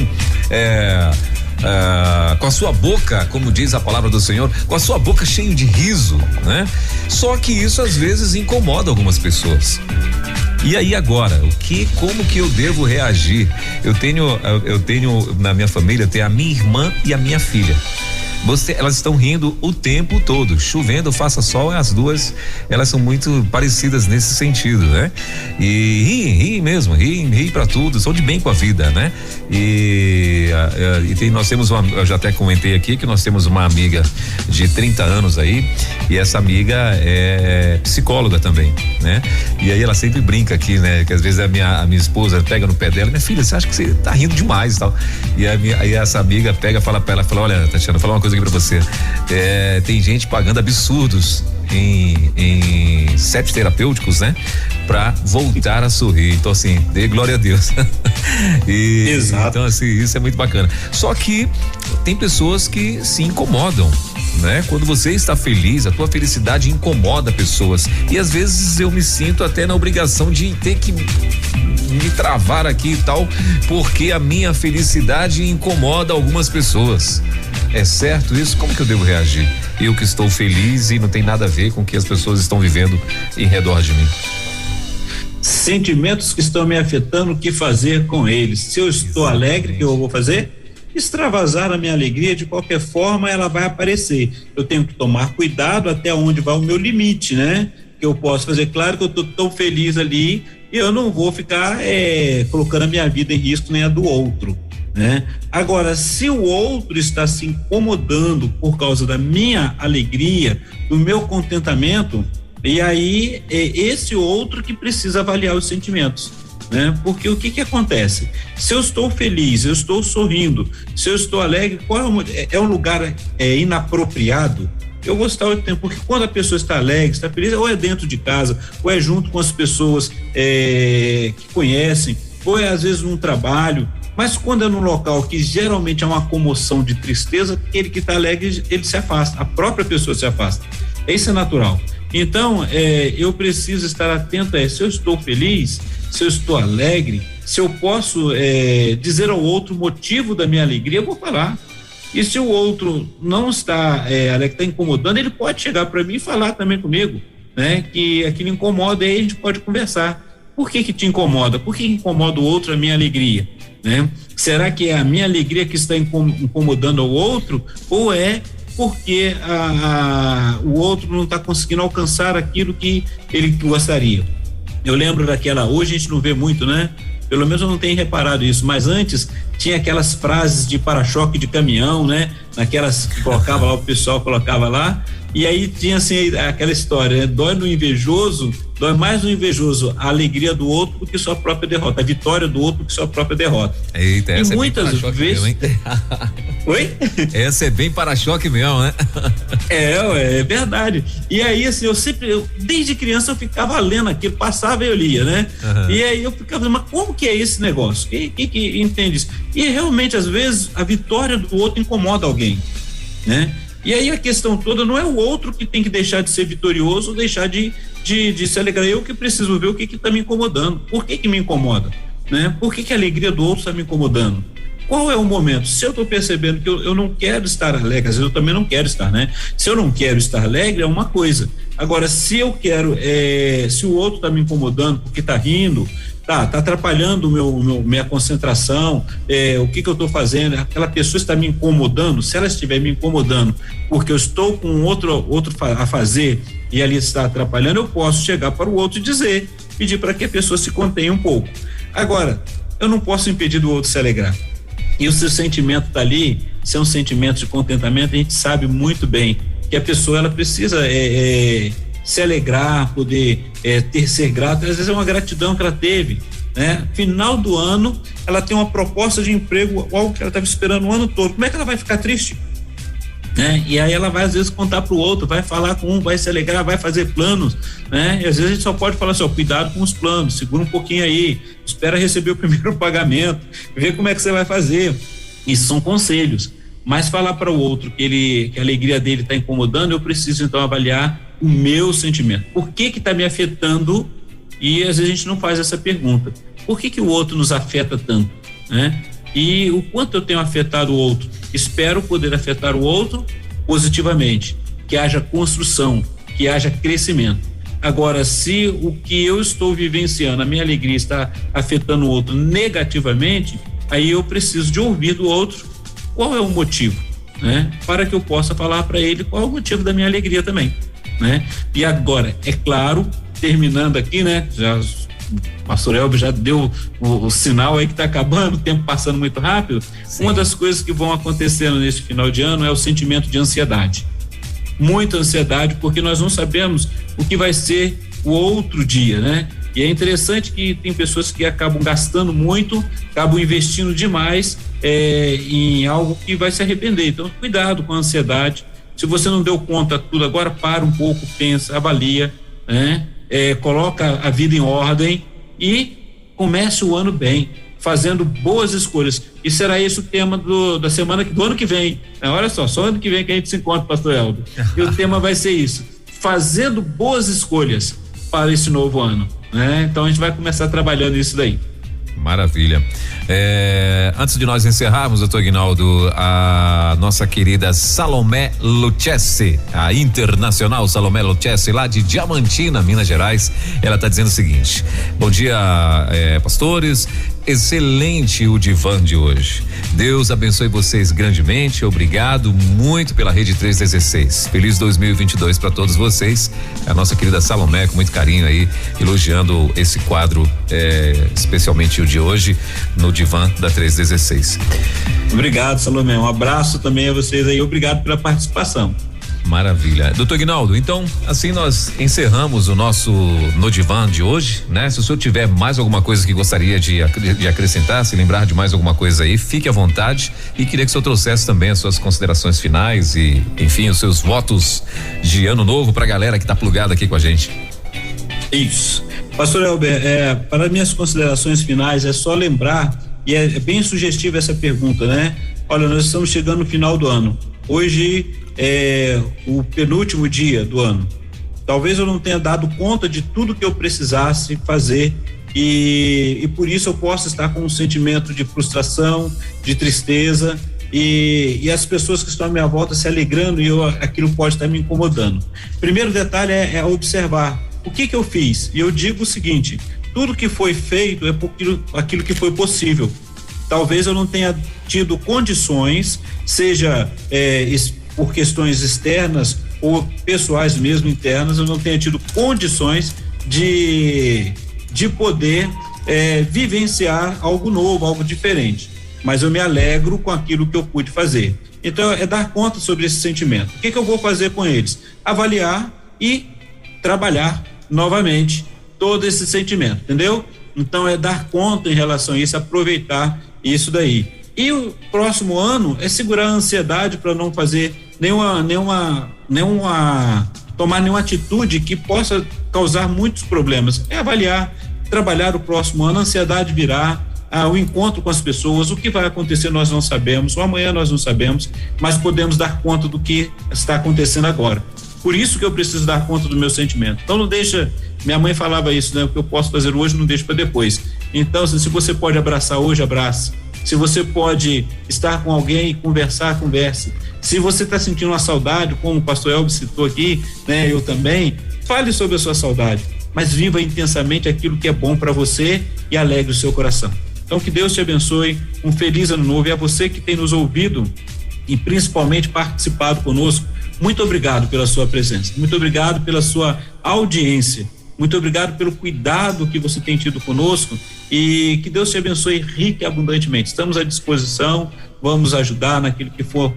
com a sua boca, como diz a palavra do Senhor, com a sua boca cheia de riso, né? Só que isso às vezes incomoda algumas pessoas. E aí agora, como que eu devo reagir? Eu tenho na minha família, tem a minha irmã e a minha filha. Elas estão rindo o tempo todo, chovendo, faça sol, as duas, elas são muito parecidas nesse sentido, né? E riem mesmo, riem pra tudo, são de bem com a vida, né? Nós temos eu já até comentei aqui que nós temos uma amiga de 30 anos aí, e essa amiga é psicóloga também, né? E aí ela sempre brinca aqui, né? Que às vezes a minha esposa pega no pé dela, minha filha, você acha que você tá rindo demais e tal? E aí essa amiga fala pra ela, olha, Tatiana, fala uma coisa aqui pra você, tem gente pagando absurdos em sets terapêuticos, né? Pra voltar a sorrir. Então assim, dê glória a Deus. Exato. Então assim, isso é muito bacana. Só que tem pessoas que se incomodam, né? Quando você está feliz, a tua felicidade incomoda pessoas, e às vezes eu me sinto até na obrigação de ter que me travar aqui e tal, porque a minha felicidade incomoda algumas pessoas. É certo isso? Como que eu devo reagir? Eu que estou feliz e não tem nada a ver com o que as pessoas estão vivendo em redor de mim. Sentimentos que estão me afetando, o que fazer com eles? Se eu estou alegre, o que eu vou fazer? Extravasar a minha alegria, de qualquer forma ela vai aparecer. Eu tenho que tomar cuidado até onde vai o meu limite, né? Que eu posso fazer. Claro que eu estou tão feliz ali e eu não vou ficar colocando a minha vida em risco nem a do outro, né? Agora, se o outro está se incomodando por causa da minha alegria, do meu contentamento, e aí é esse outro que precisa avaliar os sentimentos, né? Porque o que acontece? Se eu estou feliz, eu estou sorrindo, se eu estou alegre, qual é um lugar inapropriado? Eu vou estar o tempo, porque quando a pessoa está alegre, está feliz, ou é dentro de casa, ou é junto com as pessoas que conhecem, ou é às vezes num trabalho. Mas quando é num local que geralmente é uma comoção de tristeza, aquele que está alegre, ele se afasta, a própria pessoa se afasta. Isso é natural. Então, eu preciso estar atento se eu estou feliz, se eu estou alegre, se eu posso dizer ao outro o motivo da minha alegria, eu vou falar. E se o outro não está alegre, está incomodando, ele pode chegar para mim e falar também comigo, né? Que aquilo incomoda, aí a gente pode conversar. Por que te incomoda? Por que incomoda o outro a minha alegria? Né? Será que é a minha alegria que está incomodando ao outro, ou é porque o outro não está conseguindo alcançar aquilo que ele gostaria? Eu lembro hoje a gente não vê muito, né? Pelo menos eu não tenho reparado isso, mas antes tinha aquelas frases de para-choque de caminhão, né? Naquelas que colocava lá, o pessoal colocava lá, e aí tinha assim aquela história, né? Dói mais no invejoso a alegria do outro do que sua própria derrota, a vitória do outro do que sua própria derrota. Eita, e muitas vezes mesmo, Oi? Essa é bem para-choque mesmo, né? É verdade. E aí assim, desde criança eu ficava lendo aquilo, passava e eu lia, né? Uhum. E aí eu ficava, mas como que é esse negócio? Que entende isso? E realmente às vezes a vitória do outro incomoda alguém, né? E aí a questão toda não é o outro que tem que deixar de ser vitorioso, deixar de se alegrar. Eu que preciso ver o que está me incomodando. Por que me incomoda? Né? Por que a alegria do outro está me incomodando? Qual é o momento? Se eu estou percebendo que eu não quero estar alegre, às vezes eu também não quero estar, né? Se eu não quero estar alegre, é uma coisa. Agora, se eu quero, se o outro está me incomodando porque está rindo, tá atrapalhando minha concentração, o que eu estou fazendo, aquela pessoa está me incomodando, se ela estiver me incomodando porque eu estou com outro a fazer e ali está atrapalhando, eu posso chegar para o outro e pedir para que a pessoa se contenha um pouco. Agora, eu não posso impedir do outro se alegrar. E o seu sentimento está ali, se é um sentimento de contentamento, a gente sabe muito bem que a pessoa ela precisa se alegrar, poder ser grata. Às vezes é uma gratidão que ela teve, né? Final do ano, ela tem uma proposta de emprego, algo que ela estava esperando o ano todo. Como é que ela vai ficar triste? Né? E aí ela vai às vezes contar para o outro, vai falar com um, vai se alegrar, vai fazer planos, né? E às vezes a gente só pode falar assim, cuidado com os planos, segura um pouquinho aí, espera receber o primeiro pagamento, vê como é que você vai fazer. Isso são conselhos. Mas falar para o outro que a alegria dele está incomodando, eu preciso então avaliar o meu sentimento. Por que está me afetando? E às vezes a gente não faz essa pergunta. Por que o outro nos afeta tanto, né? E o quanto eu tenho afetado o outro? Espero poder afetar o outro positivamente, que haja construção, que haja crescimento. Agora, se o que eu estou vivenciando, a minha alegria está afetando o outro negativamente, aí eu preciso de ouvir do outro qual é o motivo, né? Para que eu possa falar para ele qual é o motivo da minha alegria também, né? E agora, é claro, terminando aqui, né? Já o pastor Elber já deu o sinal aí que está acabando, o tempo passando muito rápido. Sim. Uma das coisas que vão acontecendo nesse final de ano é o sentimento de ansiedade. Muita ansiedade, porque nós não sabemos o que vai ser o outro dia, né? E é interessante que tem pessoas que acabam gastando muito, acabam investindo demais em algo que vai se arrepender. Então, cuidado com a ansiedade. Se você não deu conta de tudo agora, para um pouco, pensa, avalia, né? Coloca a vida em ordem e comece o ano bem, fazendo boas escolhas. E será esse o tema do ano que vem. Olha só ano que vem que a gente se encontra, pastor Elber. E o tema vai ser isso: fazendo boas escolhas para esse novo ano, né? Então a gente vai começar trabalhando isso daí. Maravilha. Antes de nós encerrarmos, doutor Aguinaldo, a nossa querida Salomé Lucchesi, a internacional Salomé Lucchesi, lá de Diamantina, Minas Gerais, ela está dizendo o seguinte: bom dia, pastores, excelente o divã de hoje. Deus abençoe vocês grandemente, obrigado muito pela Rede 316. Feliz 2022 para todos vocês. A nossa querida Salomé, com muito carinho aí, elogiando esse quadro, especialmente o de hoje, no divã da 316. Obrigado, Salomé. Um abraço também a vocês aí. Obrigado pela participação. Maravilha. Doutor Aguinaldo, então, assim nós encerramos o nosso No Divã de hoje, né? Se o senhor tiver mais alguma coisa que gostaria de acrescentar, se lembrar de mais alguma coisa aí, fique à vontade, e queria que o senhor trouxesse também as suas considerações finais e, enfim, os seus votos de ano novo pra galera que tá plugada aqui com a gente. Isso. Pastor Elber, para minhas considerações finais, é só lembrar, e é bem sugestiva essa pergunta, né? Olha, nós estamos chegando no final do ano. Hoje é o penúltimo dia do ano. Talvez eu não tenha dado conta de tudo que eu precisasse fazer e por isso eu posso estar com um sentimento de frustração, de tristeza e as pessoas que estão à minha volta se alegrando e aquilo pode estar me incomodando. Primeiro detalhe é observar o que eu fiz, e eu digo o seguinte: tudo que foi feito é por aquilo que foi possível. Talvez eu não tenha tido condições, seja por questões externas ou pessoais mesmo internas, eu não tenha tido condições de poder vivenciar algo novo, algo diferente, mas eu me alegro com aquilo que eu pude fazer. Então é dar conta sobre esse sentimento. O que eu vou fazer com eles? Avaliar e trabalhar novamente todo esse sentimento, entendeu? Então é dar conta em relação a isso, aproveitar isso daí. E o próximo ano é segurar a ansiedade para não fazer tomar nenhuma atitude que possa causar muitos problemas. É avaliar, trabalhar o próximo ano, a ansiedade virá, o encontro com as pessoas, o que vai acontecer nós não sabemos, o amanhã nós não sabemos, mas podemos dar conta do que está acontecendo agora. Por isso que eu preciso dar conta do meu sentimento. Então não deixa, minha mãe falava isso, né? O que eu posso fazer hoje não deixa para depois. Então se você pode abraçar hoje, abrace. Se você pode estar com alguém e conversar, converse. Se você está sentindo uma saudade, como o pastor Elber citou aqui, né? Eu também, fale sobre a sua saudade, mas viva intensamente aquilo que é bom para você e alegre o seu coração. Então que Deus te abençoe, um feliz ano novo, e a você que tem nos ouvido e principalmente participado conosco, muito obrigado pela sua presença, muito obrigado pela sua audiência, muito obrigado pelo cuidado que você tem tido conosco, e que Deus te abençoe rica e abundantemente. Estamos à disposição, vamos ajudar naquilo que for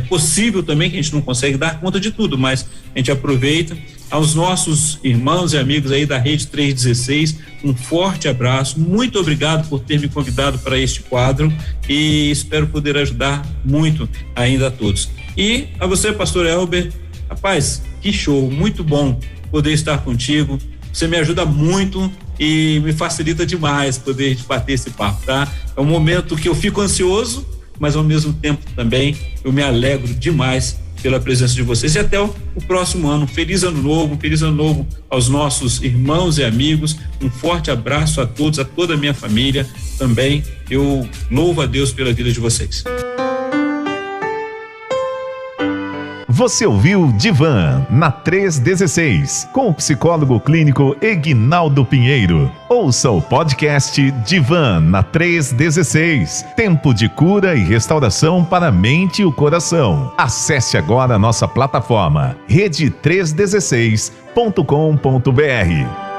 possível também, que a gente não consegue dar conta de tudo, mas a gente aproveita. Aos nossos irmãos e amigos aí da Rede 316, um forte abraço, muito obrigado por ter me convidado para este quadro e espero poder ajudar muito ainda a todos. E a você, pastor Elber, rapaz, que show, muito bom poder estar contigo, você me ajuda muito e me facilita demais poder bater esse papo, tá? É um momento que eu fico ansioso, mas ao mesmo tempo também eu me alegro demais pela presença de vocês e até o próximo ano. Feliz ano novo aos nossos irmãos e amigos. Um forte abraço a todos, a toda a minha família também. Eu louvo a Deus pela vida de vocês. Você ouviu Divan na 316, com o psicólogo clínico Eguinaldo Pinheiro. Ouça o podcast Divan na 316, tempo de cura e restauração para a mente e o coração. Acesse agora a nossa plataforma rede316.com.br.